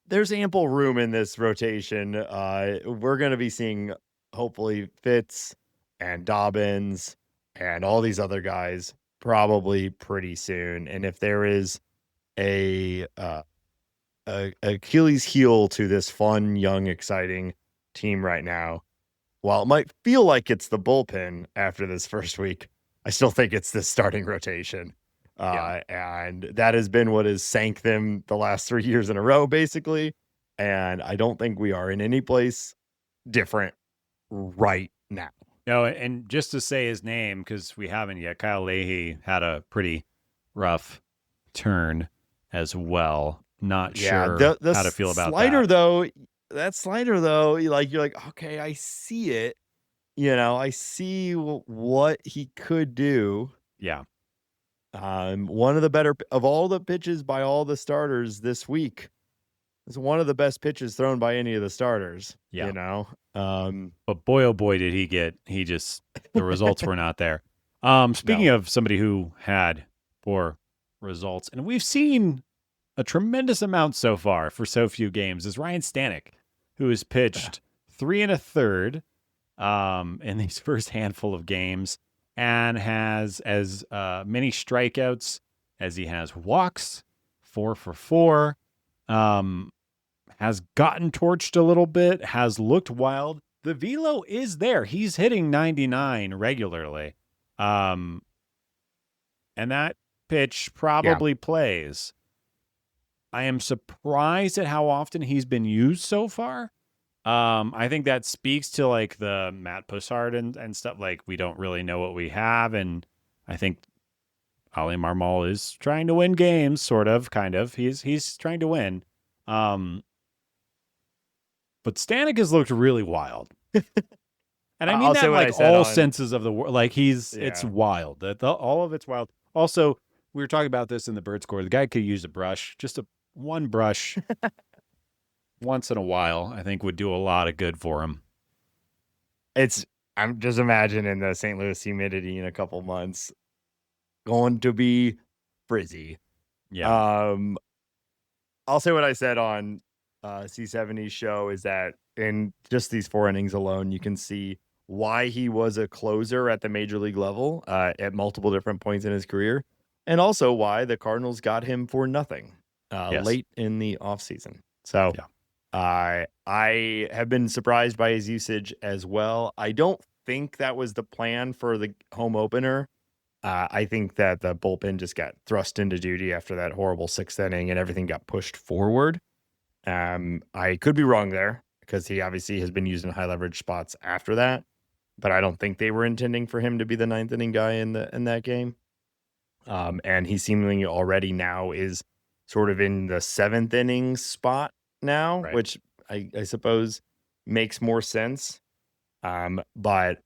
there's ample room in this rotation. We're going to be seeing hopefully Fitz and Dobbins and all these other guys probably pretty soon. And if there is a Achilles heel to this fun, young, exciting team right now, while it might feel like it's the bullpen after this first week, I still think it's the starting rotation. And that has been what has sank them the last 3 years in a row, basically. And I don't think we are in any place different right now. No, and just to say his name, because we haven't yet, Kyle Leahy had a pretty rough turn as well. Not sure how to feel about slider, that. That slider, though, you're like, okay, I see it. I see what he could do. Yeah. One of the better of all the pitches by all the starters this week. It's one of the best pitches thrown by any of the starters. Yeah. But boy, oh boy, did he get, the results were not there. Speaking of somebody who had poor results, and we've seen a tremendous amount so far for so few games, is Ryan Stanek, who has pitched 3 1/3 in these first handful of games and has as many strikeouts as he has walks, 4 for 4. Has gotten torched a little bit, has looked wild. The velo is there. He's hitting 99 regularly. And that pitch probably plays. I am surprised at how often he's been used so far. I think that speaks to like the Matt Pussard and stuff. Like, we don't really know what we have. And I think Ali Marmol is trying to win games, sort of, kind of. He's trying to win. But Stanek has looked really wild. And I mean that in like all senses of the word. Like it's wild. All of it's wild. Also, we were talking about this in the bird score. The guy could use a brush, just one brush once in a while, I think would do a lot of good for him. I'm just imagining the St. Louis humidity in a couple months going to be frizzy. Yeah. I'll say what I said on C70's show is that in just these 4 innings alone, you can see why he was a closer at the major league level at multiple different points in his career, and also why the Cardinals got him for nothing late in the offseason. So I have been surprised by his usage as well. I don't think that was the plan for the home opener. I think that the bullpen just got thrust into duty after that horrible 6th inning and everything got pushed forward. I could be wrong there because he obviously has been used in high leverage spots after that, but I don't think they were intending for him to be the 9th inning guy in that game. And he seemingly already now is sort of in the 7th inning spot now, Right. which I suppose makes more sense. But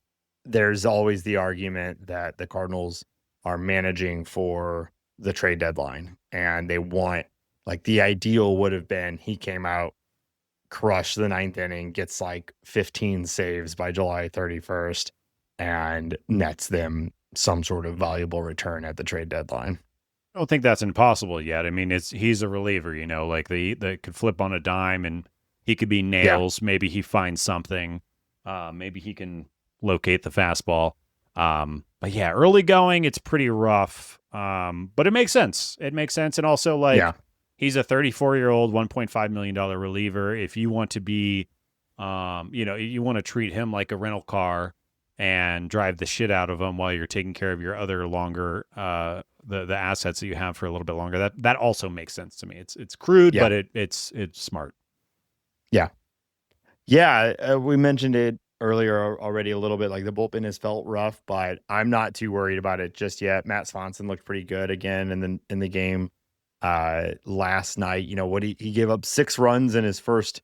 there's always the argument that the Cardinals are managing for the trade deadline and they want, like, the ideal would have been he came out, crushed the 9th inning, gets like 15 saves by July 31st and nets them some sort of valuable return at the trade deadline. I don't think that's impossible yet. I mean, he's a reliever, like that could flip on a dime and he could be nails. Yeah. Maybe he finds something. Maybe he can locate the fastball. But yeah, early going, it's pretty rough. But it makes sense. It makes sense. And also, he's a 34-year-old, $1.5 million reliever. If you want to be, you want to treat him like a rental car and drive the shit out of him while you're taking care of your other longer, the assets that you have for a little bit longer. That also makes sense to me. It's crude, but it's smart. Yeah. Yeah. We mentioned it earlier already a little bit. Like, the bullpen has felt rough, but I'm not too worried about it just yet. Matt Swanson looked pretty good again in the game last night. He gave up 6 runs in his first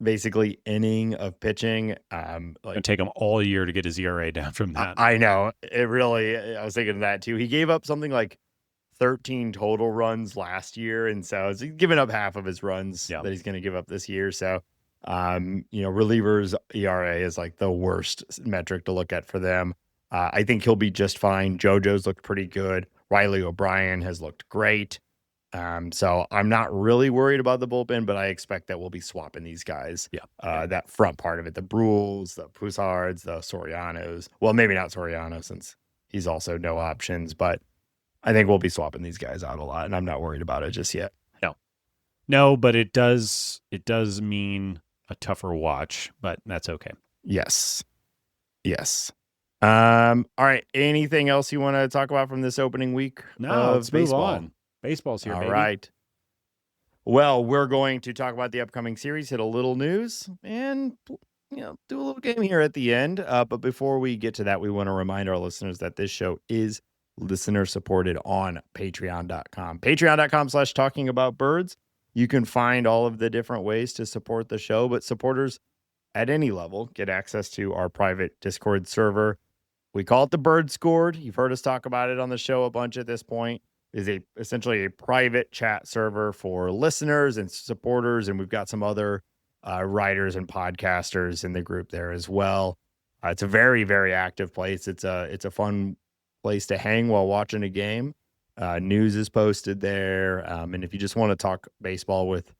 basically inning of pitching. It'll take him all year to get his ERA down from that. I know. I was thinking of that too. He gave up something like 13 total runs last year, and so he's given up half of his runs that he's going to give up this year. So relievers ERA is like the worst metric to look at for them. I think he'll be just fine. JoJo's looked pretty good. Riley O'Brien has looked great. So I'm not really worried about the bullpen, but I expect that we'll be swapping these guys. That front part of it, the Brules, the Poussards, the Sorianos. Well, maybe not Soriano since he's also no options, but I think we'll be swapping these guys out a lot, and I'm not worried about it just yet. No, but it does mean a tougher watch, but that's okay. Yes. All right. Anything else you want to talk about from this opening week? No, let's baseball. Move on. Baseball's here, baby. All right. Well, we're going to talk about the upcoming series, hit a little news, and do a little game here at the end. But before we get to that, we want to remind our listeners that this show is listener supported on patreon.com. Patreon.com/talkingaboutbirds. You can find all of the different ways to support the show, but supporters at any level get access to our private Discord server. We call it the Bird Scored. You've heard us talk about it on the show a bunch at this point. It is essentially a private chat server for listeners and supporters, and we've got some other writers and podcasters in the group there as well. It's a very, very active place. It's a fun place to hang while watching a game. News is posted there. And if you just want to talk baseball with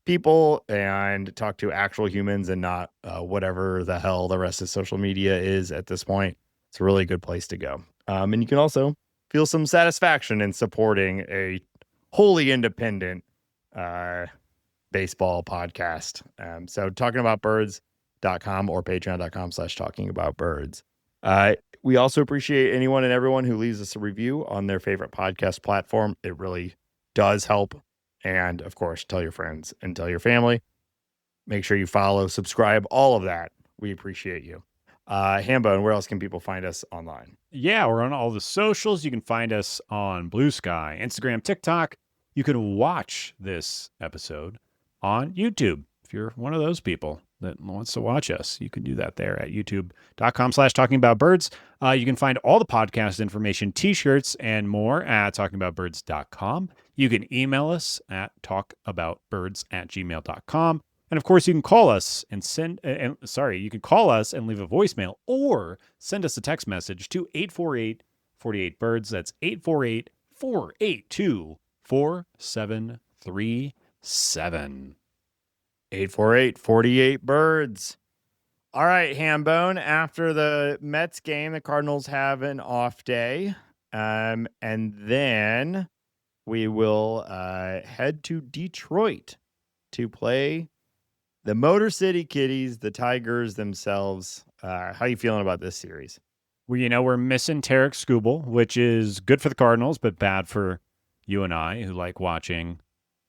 people and talk to actual humans and not whatever the hell the rest of social media is at this point, it's a really good place to go. And you can also feel some satisfaction in supporting a wholly independent baseball podcast. So talkingaboutbirds.com or patreon.com/talkingaboutbirds. We also appreciate anyone and everyone who leaves us a review on their favorite podcast platform. It really does help. And of course, tell your friends and tell your family. Make sure you follow, subscribe, all of that. We appreciate you. Hambone, where else can people find us online? Yeah, we're on all the socials. You can find us on Blue Sky, Instagram, TikTok. You can watch this episode on YouTube. If you're one of those people that wants to watch us, you can do that there at youtube.com/talkingaboutbirds. You can find all the podcast information, t-shirts, and more at talkingaboutbirds.com. You can email us at talkaboutbirds@gmail.com. And of course, you can call us and you can call us and leave a voicemail or send us a text message to 848-48-BIRDS. That's 848-482-4737. 848-48-BIRDS. All right, Hambone, after the Mets game, the Cardinals have an off day. And then we will head to Detroit to play The Motor City Kitties, the Tigers themselves. How you feeling about this series? Well, we're missing Tarek Skubal, which is good for the Cardinals, but bad for you and I who like watching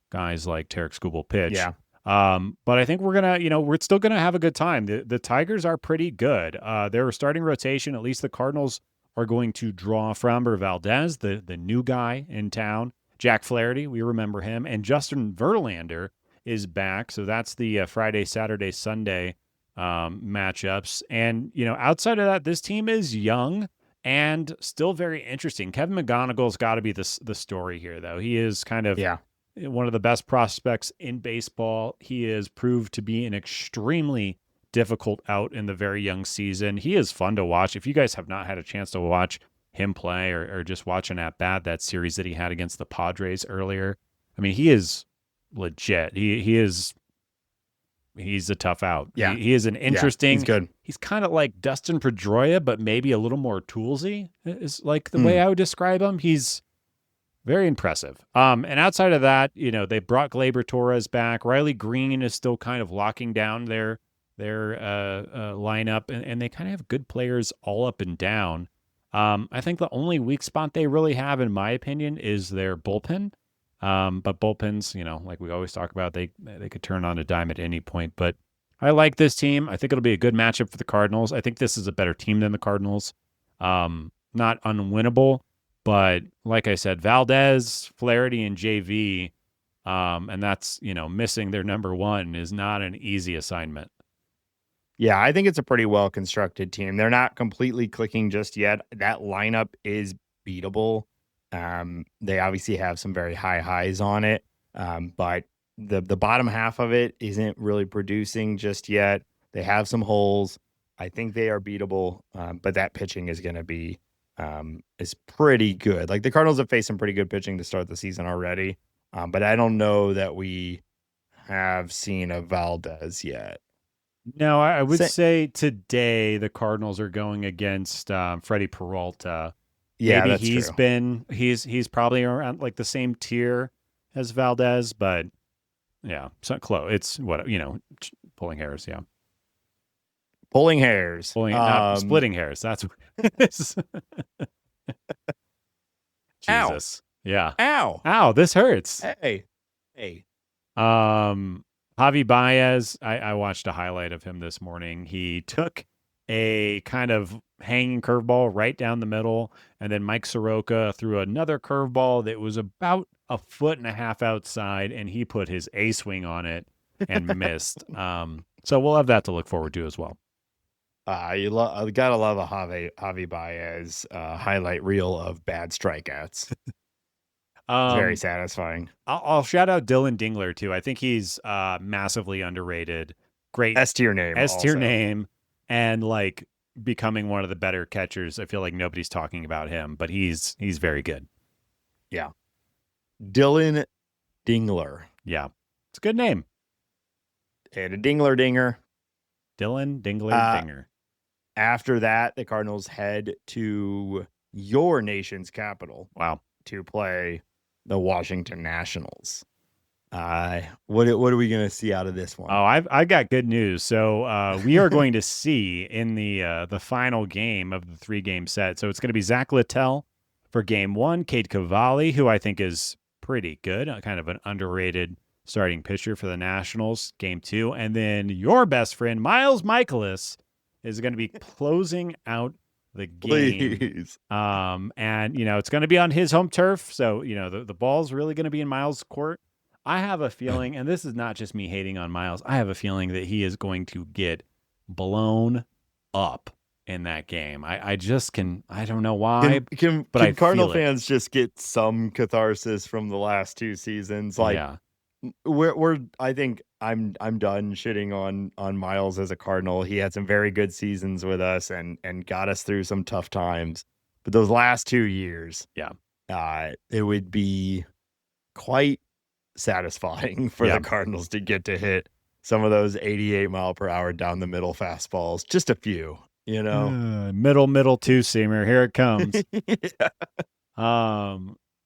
guys like Tarek Skubal pitch. Yeah. But I think we're we're still gonna have a good time. The Tigers are pretty good. Their starting rotation, at least the Cardinals are going to draw Framber Valdez, the new guy in town. Jack Flaherty, we remember him, and Justin Verlander is back. So that's the Friday, Saturday, Sunday matchups. And outside of that, this team is young and still very interesting. Kevin McGonigal's got to be the story here, though. He is kind of one of the best prospects in baseball. He is proved to be an extremely difficult out in the very young season. He is fun to watch. If you guys have not had a chance to watch him play or just watch an at-bat, that series that he had against the Padres earlier, I mean, he is legit. He's a tough out. Yeah. He is an interesting. He's good. He's kind of like Dustin Pedroia, but maybe a little more toolsy is like the way I would describe him. He's very impressive. And outside of that, they brought Gleyber Torres back. Riley Green is still kind of locking down their lineup, and they kind of have good players all up and down. I think the only weak spot they really have, in my opinion, is their bullpen. But bullpens, like we always talk about, they could turn on a dime at any point. But I like this team. I think it'll be a good matchup for the Cardinals. I think this is a better team than the Cardinals. Not unwinnable, but like I said, Valdez, Flaherty, and JV, and that's, missing their number one is not an easy assignment. Yeah, I think it's a pretty well-constructed team. They're not completely clicking just yet. That lineup is beatable. They obviously have some very high highs on it, but the bottom half of it isn't really producing just yet. They have some holes. I think they are beatable, but that pitching is going to be is pretty good. Like the Cardinals have faced some pretty good pitching to start the season already, but I don't know that we have seen a Valdez yet. No, I would say today the Cardinals are going against Freddie Peralta. Yeah, maybe that's true. He's probably around like the same tier as Valdez, but yeah, it's not close. It's pulling hairs. Yeah, pulling hairs, not splitting hairs. That's what it is. Jesus. Ow. Yeah. Ow. This hurts. Hey. Javi Baez, I watched a highlight of him this morning. He took a kind of hanging curveball right down the middle, and then Mike Soroka threw another curveball that was about 1.5 feet outside, and he put his A swing on it and missed. So we'll have that to look forward to as well. You gotta love a Javi Baez highlight reel of bad strikeouts. It's very satisfying. I'll shout out Dylan Dingler too. I think he's massively underrated. Great S-tier name, and like becoming one of the better catchers. I feel like nobody's talking about him, but he's very good. Yeah, Dylan Dingler. Yeah, it's a good name. And a Dingler Dinger. Dylan Dingler Dinger. After that, the Cardinals head to your nation's capital. Wow, to play the Washington Nationals. What are we going to see out of this one? Oh, I've got good news. So we are going to see in the final game of the 3-game set. So it's going to be Zach Littell for game 1, Cade Cavalli, who I think is pretty good, kind of an underrated starting pitcher for the Nationals, game 2, and then your best friend Miles Michaelis is going to be closing out the game. Please. And it's going to be on his home turf, so the ball's really going to be in Miles' court. I have a feeling, and this is not just me hating on Miles, I have a feeling that he is going to get blown up in that game. I don't know why. Can Cardinal fans just get some catharsis from the last 2 seasons? Like, yeah. I think I'm done shitting on Miles as a Cardinal. He had some very good seasons with us and got us through some tough times. But those last 2 years, it would be quite satisfying for the Cardinals to get to hit some of those 88 mile per hour down the middle fastballs. Just a few, middle two-seamer. Here it comes.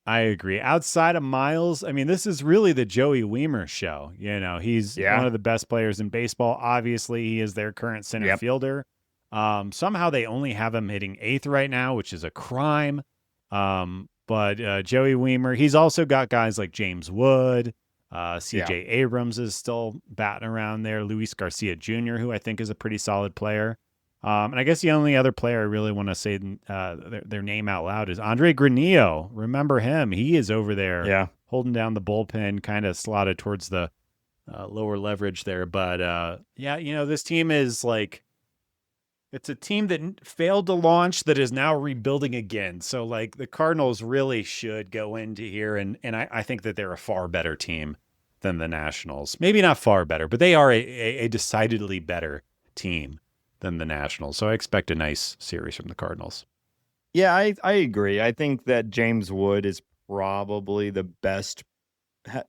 I agree. Outside of Miles, I mean, this is really the Joey Weimer show. He's one Yeah. of the best players in baseball. Obviously, he is their current center Yep. fielder. Somehow they only have him hitting eighth right now, which is a crime. But Joey Weimer, he's also got guys like James Wood. Yeah. CJ Abrams is still batting around there. Luis Garcia Jr., who I think is a pretty solid player. And I guess the only other player I really want to say their name out loud is Andre Granillo. Remember him? He is over there Yeah. holding down the bullpen, kind of slotted towards the lower leverage there. But this team is like, it's a team that failed to launch that is now rebuilding again. So like the Cardinals really should go into here, and I think that they're a far better team than the Nationals. Maybe not far better, but they are a decidedly better team than the Nationals. So I expect a nice series from the Cardinals. Yeah, I agree. I think that James Wood is probably the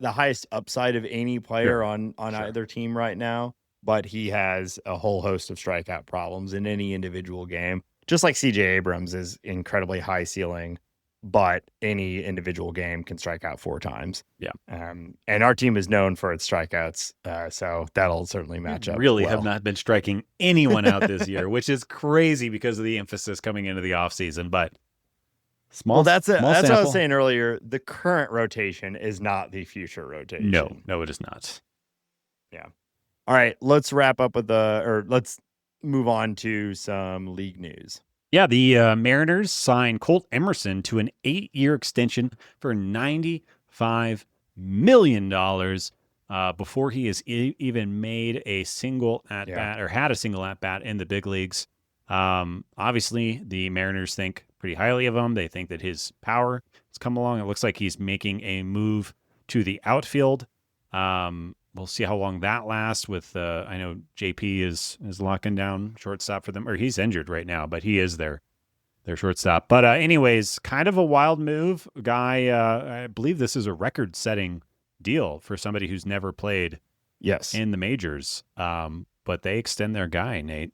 highest upside of any player on Sure. either team right now, but he has a whole host of strikeout problems in any individual game. Just like CJ Abrams is incredibly high ceiling, but any individual game can strike out 4 times. Yeah. And our team is known for its strikeouts, so that'll certainly match up. Really well. have not been striking anyone out this year, which is crazy because of the emphasis coming into the offseason. But that's what I sample. was saying earlier. The current rotation is not the future rotation. No, it is not. Yeah. All right, let's wrap up let's move on to some league news. Yeah, the Mariners signed Colt Emerson to an 8-year extension for $95 million before he has even made a single at-bat or had a single at-bat in the big leagues. Obviously, the Mariners think pretty highly of him. They think that his power has come along. It looks like he's making a move to the outfield. We'll see how long that lasts with, I know JP is locking down shortstop for them, or he's injured right now, but he is their shortstop. But anyways, kind of a wild move. Guy, I believe this is a record-setting deal for somebody who's never played in the majors. But they extend their guy, Nate.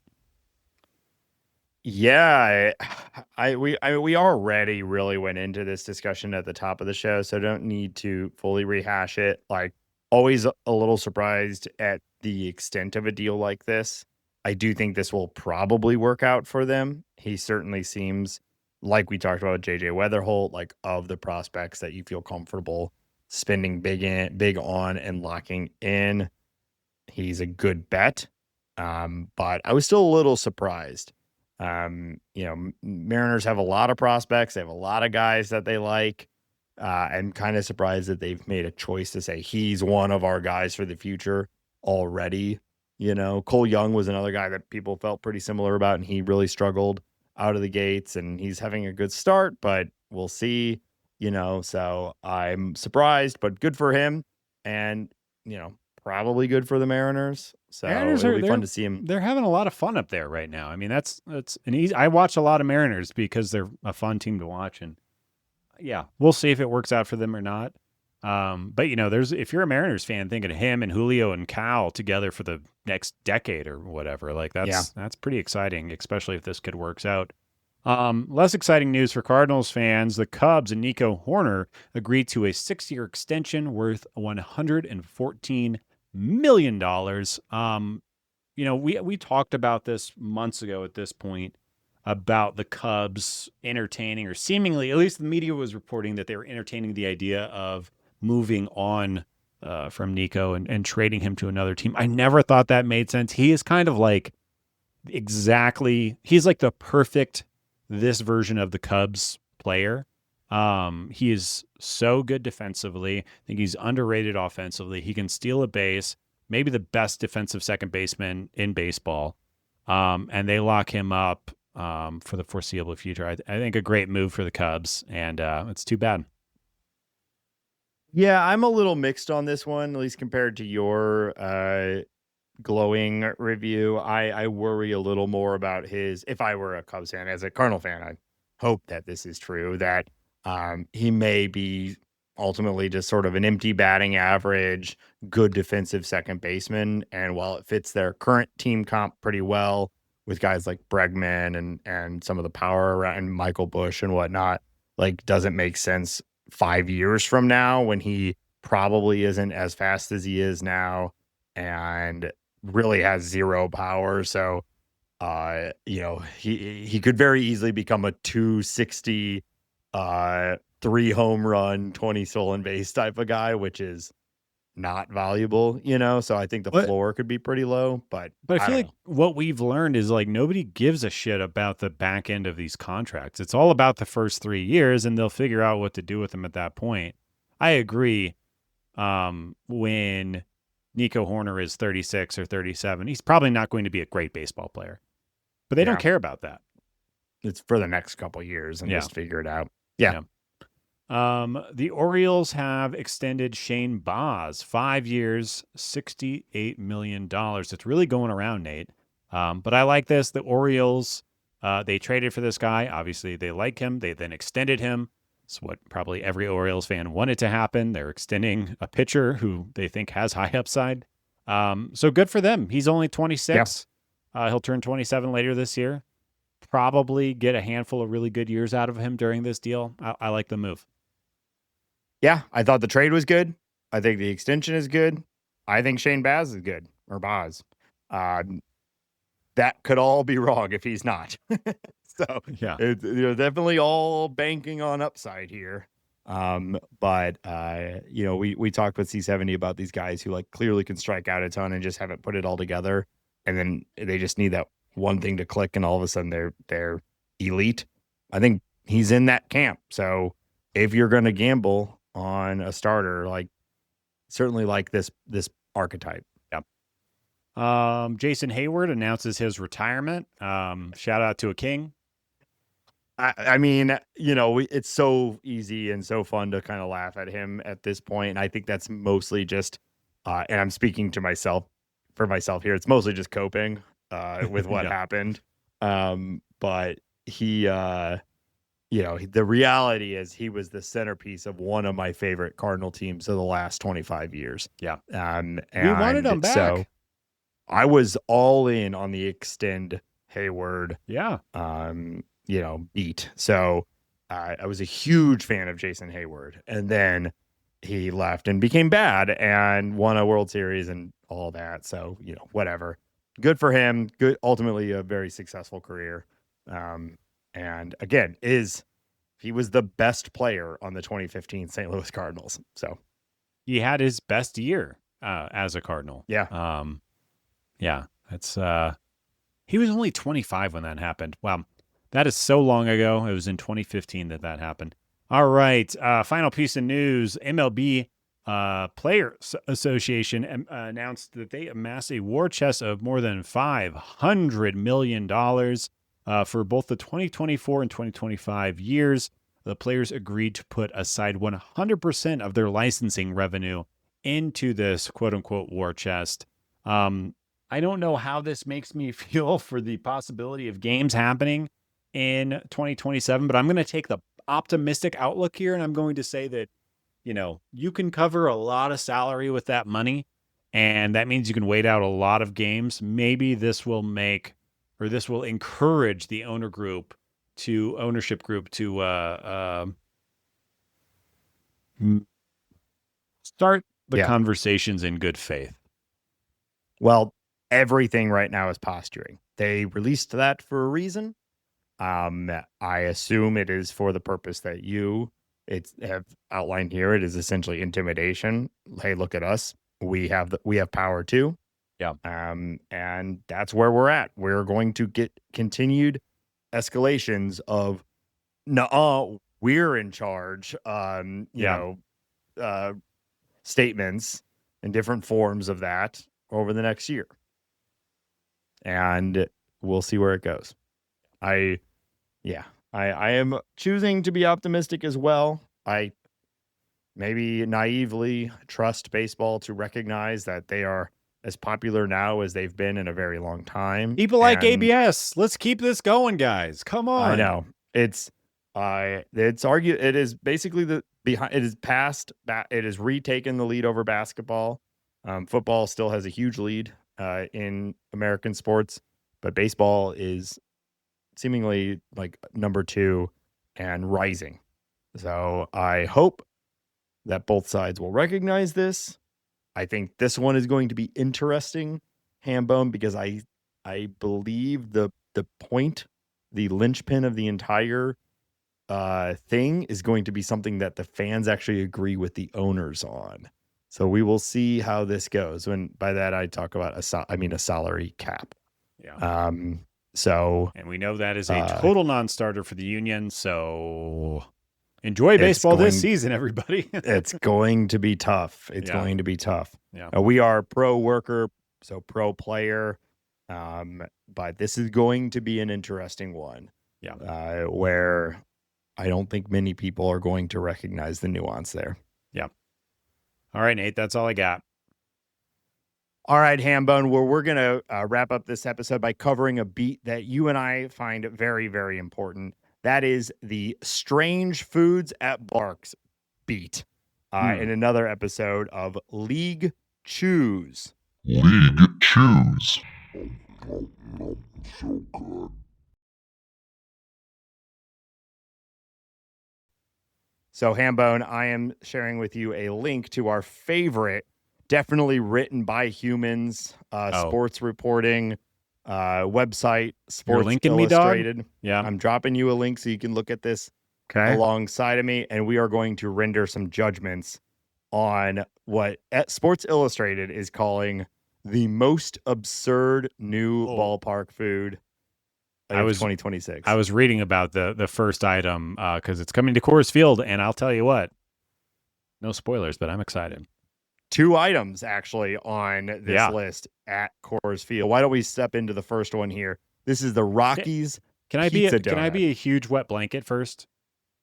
Yeah, we already really went into this discussion at the top of the show, so don't need to fully rehash it. Like, always a little surprised at the extent of a deal like this. I do think this will probably work out for them. He certainly seems, like we talked about JJ Wetherholt, like of the prospects that you feel comfortable spending big on and locking in. He's a good bet. But I was still a little surprised. Mariners have a lot of prospects. They have a lot of guys that they like. I'm kind of surprised that they've made a choice to say he's one of our guys for the future already. Cole Young was another guy that people felt pretty similar about, and he really struggled out of the gates, and he's having a good start, but we'll see, so I'm surprised, but good for him. And, probably good for the Mariners. So it'll be fun to see him. They're having a lot of fun up there right now. I mean, that's an easy. I watch a lot of Mariners because they're a fun team to watch, and yeah, we'll see if it works out for them or not. But if you're a Mariners fan thinking of him and Julio and Cal together for the next decade or whatever, like that's pretty exciting, especially if this kid works out. Less exciting news for Cardinals fans. The Cubs and Nico Hoerner agreed to a 6-year extension worth $114 million. We talked about this months ago at this point about the Cubs entertaining, or seemingly, at least the media was reporting that they were entertaining the idea of moving on from Nico and trading him to another team. I never thought that made sense. He is kind of like he's like the perfect this version of the Cubs player. He is so good defensively. I think he's underrated offensively. He can steal a base, maybe the best defensive second baseman in baseball. And they lock him up for the foreseeable future. I think a great move for the Cubs, and it's too bad. Yeah, I'm a little mixed on this one, at least compared to your glowing review. I worry a little more about if I were a Cubs fan. As a Cardinal fan, I hope that this is true, that he may be ultimately just sort of an empty batting average, good defensive second baseman. And while it fits their current team comp pretty well with guys like Bregman and some of the power around Michael Busch and whatnot, like, doesn't make sense 5 years from now when he probably isn't as fast as he is now and really has zero power. So, he could very easily become a 260, 3 home run, 20 stolen base type of guy, which is not valuable, so I think the What? floor could be pretty low, but But I I feel don't like know. what we've learned is like nobody gives a shit about the back end of these contracts. It's all about the first 3 years, and they'll figure out what to do with them at that point. I agree. When Nico Horner is 36 or 37, he's probably not going to be a great baseball player, but they don't Yeah, care about that. it's for the next couple years and Yeah. just figure it out. Yeah. Yeah. The Orioles have extended Shane Baz 5 years, $68 million. It's really going around, Nate. But I like this. The Orioles, they traded for this guy. Obviously, they like him. They then extended him. It's what probably every Orioles fan wanted to happen. They're extending a pitcher who they think has high upside. So good for them. He's only 26. He'll turn 27 later this year. Probably get a handful of really good years out of him during this deal. I like the move. Yeah, I thought the trade was good. I think the extension is good. I think Shane Baz is good, or Baz. That could all be wrong if he's not. So Yeah. they're definitely all banking on upside here. But we talked with C70 about these guys who like clearly can strike out a ton and just haven't put it all together, and then they just need that one thing to click, and all of a sudden they're elite. I think he's in that camp. So if you're going to gamble on a starter, certainly like this archetype. Jason Heyward announces his retirement. Shout out to a king. I mean, it's so easy and so fun to kind of laugh at him at this point. And I think that's mostly just, and I'm speaking to myself here. It's mostly just coping with what happened. But he, the reality is he was the centerpiece of one of my favorite Cardinal teams of the last 25 years. Yeah. And we wanted him back. So I was all in on the extend Heyward. Yeah. Beat. So I was a huge fan of Jason Heyward, and then he left and became bad and won a World Series and all that. So, whatever. Good for him. Good. Ultimately a very successful career. And again, he was the best player on the 2015 St. Louis Cardinals. So he had his best year as a Cardinal. Yeah. Yeah. That's he was only 25 when that happened. Wow. That is so long ago. It was in 2015 that happened. All right. Final piece of news. MLB Players Association announced that they amassed a war chest of more than $500 million for both the 2024 and 2025 years. The players agreed to put aside 100% of their licensing revenue into this quote-unquote war chest. I don't know how this makes me feel for the possibility of games happening in 2027, but I'm going to take the optimistic outlook here, and I'm going to say that, you can cover a lot of salary with that money, and that means you can wait out a lot of games. Maybe this will encourage the ownership group to start the conversations in good faith. Well, everything right now is posturing. They released that for a reason. I assume it is for the purpose that you have outlined here. It is essentially intimidation. Hey, look at us. We have power too. Yeah. And that's where we're at. We're going to get continued escalations of, we're in charge. Statements and different forms of that over the next year. And we'll see where it goes. I am choosing to be optimistic as well. I maybe naively trust baseball to recognize that they are as popular now as they've been in a very long time. People like ABS. Let's keep this going, guys. Come on. I know. It's argued. It is basically it has retaken the lead over basketball. Football still has a huge lead in American sports, but baseball is seemingly like number 2 and rising. So I hope that both sides will recognize this. I think this one is going to be interesting, Hambone, because I believe the point, the linchpin of the entire thing is going to be something that the fans actually agree with the owners on. So we will see how this goes. When by that I talk about a salary cap. Yeah. So and we know that is a total non-starter for the union. So enjoy baseball this season, everybody. It's going to be tough. It's going to be tough. Yeah. We are pro worker, so pro player. But this is going to be an interesting one. Yeah. Where I don't think many people are going to recognize the nuance there. Yeah. All right, Nate, that's all I got. All right, Hambone, we're going to wrap up this episode by covering a beat that you and I find very, very important. That is the strange foods at Barks beat in another episode of League Chews. League Chews. So good. So, Hambone, I am sharing with you a link to our favorite, definitely written by humans, sports reporting website, Sports Illustrated. Me, dog? Yeah. I'm dropping you a link so you can look at this alongside of me, and we are going to render some judgments on what Sports Illustrated is calling the most absurd new ballpark food of 2026. I was reading about the first item because it's coming to Coors Field, and I'll tell you what, no spoilers, but I'm excited. 2 items actually on this list at Coors Field. Why don't we step into the first one here? This is the Rockies pizza donut. Can I be a huge wet blanket first?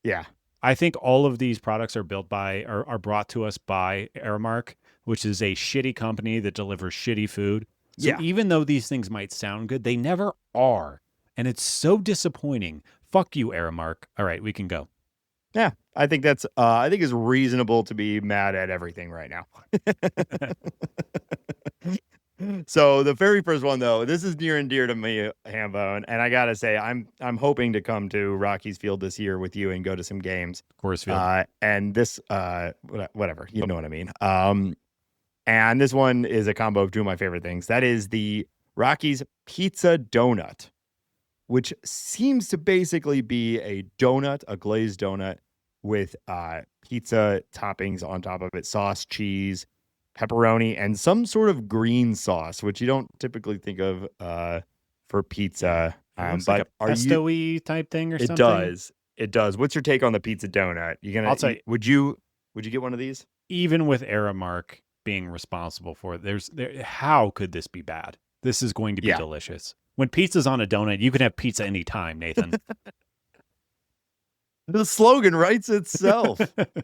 Yeah. I think all of these products are built by or are brought to us by Aramark, which is a shitty company that delivers shitty food. So even though these things might sound good, they never are. And it's so disappointing. Fuck you, Aramark. All right, we can go. Yeah, I think that's I think it's reasonable to be mad at everything right now. So the very first one, though, this is near and dear to me, Hambone, and I gotta say, I'm hoping to come to Rockies Field this year with you and go to some games. Coors Field. And this, whatever, you know what I mean. And this one is a combo of 2 of my favorite things. That is the Rockies pizza donut, which seems to basically be a donut, a glazed donut with pizza toppings on top of it, sauce, cheese, pepperoni, and some sort of green sauce, which you don't typically think of for pizza. But like a pesto-y type thing or something? It does. What's your take on the pizza donut? I'll tell you. Would you get one of these? Even with Aramark being responsible for it, how could this be bad? This is going to be delicious. When pizza's on a donut, you can have pizza anytime, Nathan. The slogan writes itself.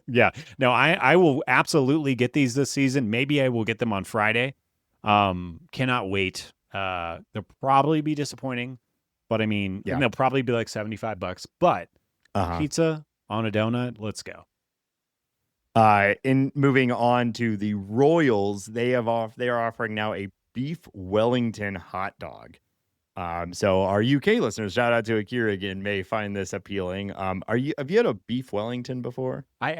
Yeah. No, I will absolutely get these this season. Maybe I will get them on Friday. Cannot wait. They'll probably be disappointing, but I mean, they'll probably be like $75, but pizza on a donut, let's go. In moving on to the Royals, they are offering now a beef Wellington hot dog. So our UK listeners, shout out to Akira again, may find this appealing. Have you had a beef Wellington before? I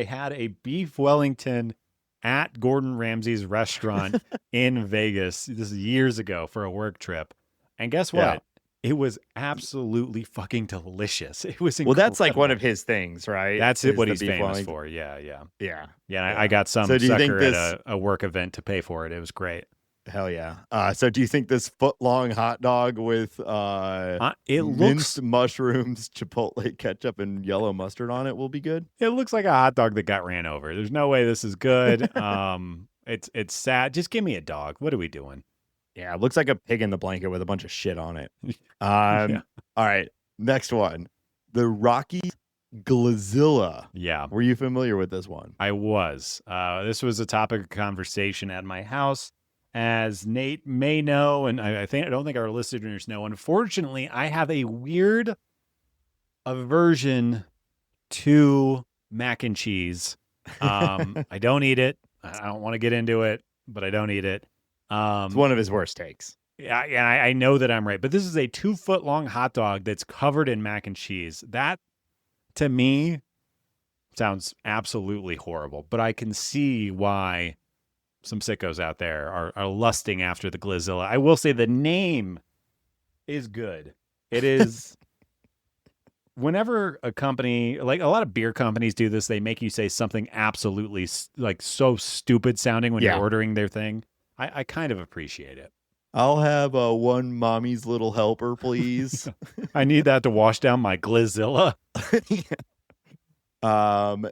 had a beef Wellington at Gordon Ramsay's restaurant in Vegas. This is years ago for a work trip. And guess what? Yeah. It was absolutely fucking delicious. It was incredible. Well, that's like one of his things, right? That's what he's famous Wellington for. Yeah. I got some sucker at a work event to pay for it. It was great. Hell yeah. So do you think this foot-long hot dog with minced mushrooms, chipotle ketchup, and yellow mustard on it will be good? It looks like a hot dog that got ran over. There's no way this is good. It's sad. Just give me a dog. What are we doing? Yeah, it looks like a pig in the blanket with a bunch of shit on it. All right, next one. The Rockies Glazilla. Yeah. Were you familiar with this one? I was. This was a topic of conversation at my house. As Nate may know, and I don't think our listeners know, unfortunately, I have a weird aversion to mac and cheese. I don't eat it. I don't want to get into it, but I don't eat it. It's one of his worst takes. Yeah, and I know that I'm right, but this is a 2-foot long hot dog that's covered in mac and cheese. That, to me, Sounds absolutely horrible, but I can see why some sickos out there are lusting after the Glizilla. I will say the name is good. It is. Whenever a company, like a lot of beer companies do this, they make you say something absolutely like so stupid sounding when you're ordering their thing. I kind of appreciate it. I'll have one mommy's little helper, please. I need that to wash down my Glizilla. So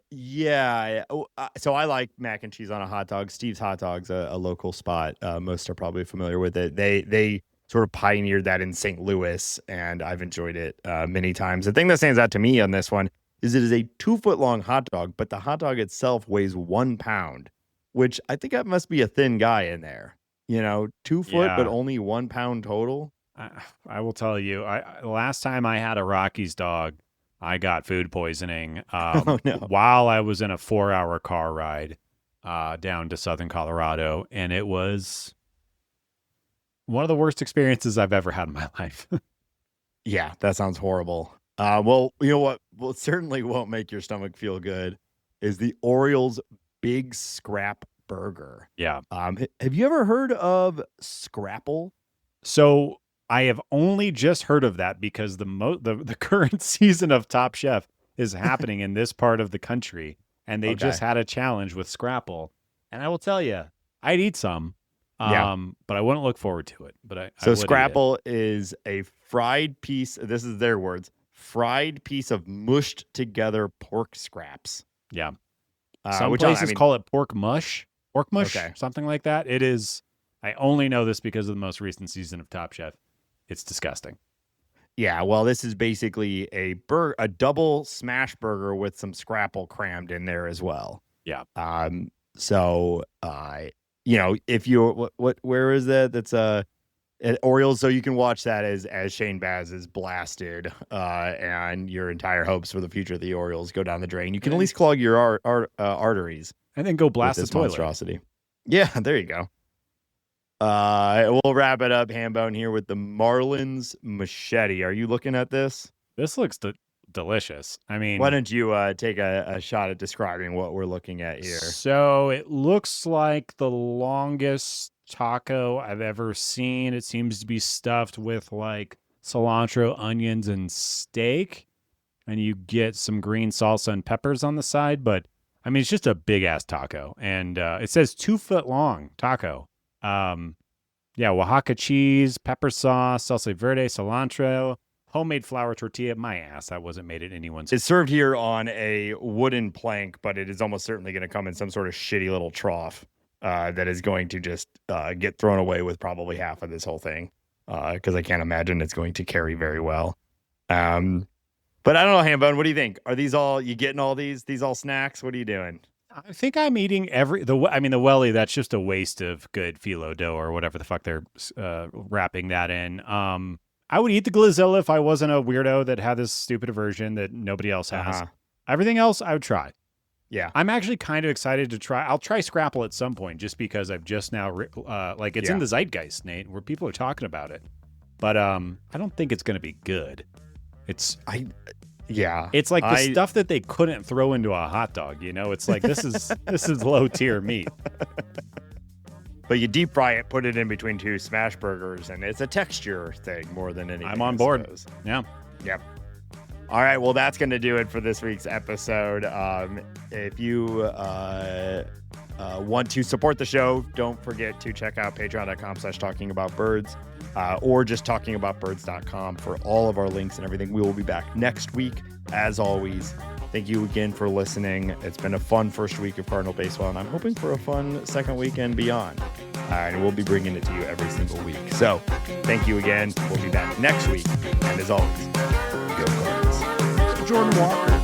I like mac and cheese on a hot dog. Steve's Hot Dog's a local spot. Most are probably familiar with it. They sort of pioneered that in St. Louis, and I've enjoyed it many times. The thing that stands out to me on this one is it is a 2-foot-long hot dog, but the hot dog itself weighs 1 pound, which I think that must be a thin guy in there. 2 foot, but only 1 pound total. I will tell you, last time I had a Rockies dog, I got food poisoning while I was in a 4-hour car ride down to Southern Colorado, and it was one of the worst experiences I've ever had in my life. Yeah, that sounds horrible. Well, you know what? Well, it certainly won't make your stomach feel good is the Orioles Big Scrap Burger. Yeah. Have you ever heard of Scrapple? So I have only just heard of that because the current season of Top Chef is happening in this part of the country, and they just had a challenge with Scrapple. And I will tell you, I'd eat some. But I wouldn't look forward to it. But So Scrapple is a fried piece. This is their words. Fried piece of mushed together pork scraps. Yeah. Some places call it pork mush, something like that. It is. I only know this because of the most recent season of Top Chef. It's disgusting. Yeah. Well, this is basically a double smash burger with some Scrapple crammed in there as well. Yeah. If you where is that? That's at Orioles, so you can watch that as Shane Baz is blasted, and your entire hopes for the future of the Orioles go down the drain. You can at least clog your arteries, and then go blast this the toilet. Monstrosity. Yeah, there you go. We'll wrap it up, Hambone, here with the Marlins Machete. Are you looking at this? This looks delicious. I mean, why don't you take a shot at describing what we're looking at here? So it looks like the longest taco I've ever seen. It seems to be stuffed with like cilantro, onions, and steak, and you get some green salsa and peppers on the side. But I mean, it's just a big ass taco, and it says 2 foot long taco. Oaxaca cheese, pepper sauce, salsa verde, cilantro, homemade flour tortilla. My ass, that wasn't made at anyone's. It's served here on a wooden plank, but it is almost certainly going to come in some sort of shitty little trough that is going to just get thrown away with probably half of this whole thing, because I can't imagine it's going to carry very well. But I don't know, Hambone, what do you think? Are these all, you getting all these all snacks? What are you doing? I think I'm eating the welly. That's just a waste of good phyllo dough or whatever the fuck they're wrapping that in. I would eat the Glizilla if I wasn't a weirdo that had this stupid aversion that nobody else has. Everything else I would try. Yeah. I'm actually kind of excited to try. I'll try Scrapple at some point just because I've just now, it's in the zeitgeist, Nate, where people are talking about it. But I don't think it's going to be good. It's like the stuff that they couldn't throw into a hot dog, It's like this is low tier meat. But you deep fry it, put it in between two smash burgers, and it's a texture thing more than anything. I'm on board. Yeah. Yep. All right. Well, that's going to do it for this week's episode. If you want to support the show, don't forget to check out patreon.com/talkingaboutbirds or just talkingaboutbirds.com for all of our links and everything. We will be back next week, as always. Thank you again for listening. It's been a fun first week of Cardinal baseball, and I'm hoping for a fun second week and beyond. And we'll be bringing it to you every single week. So thank you again. We'll be back next week. And as always, go Cardinals. Jordan Walker.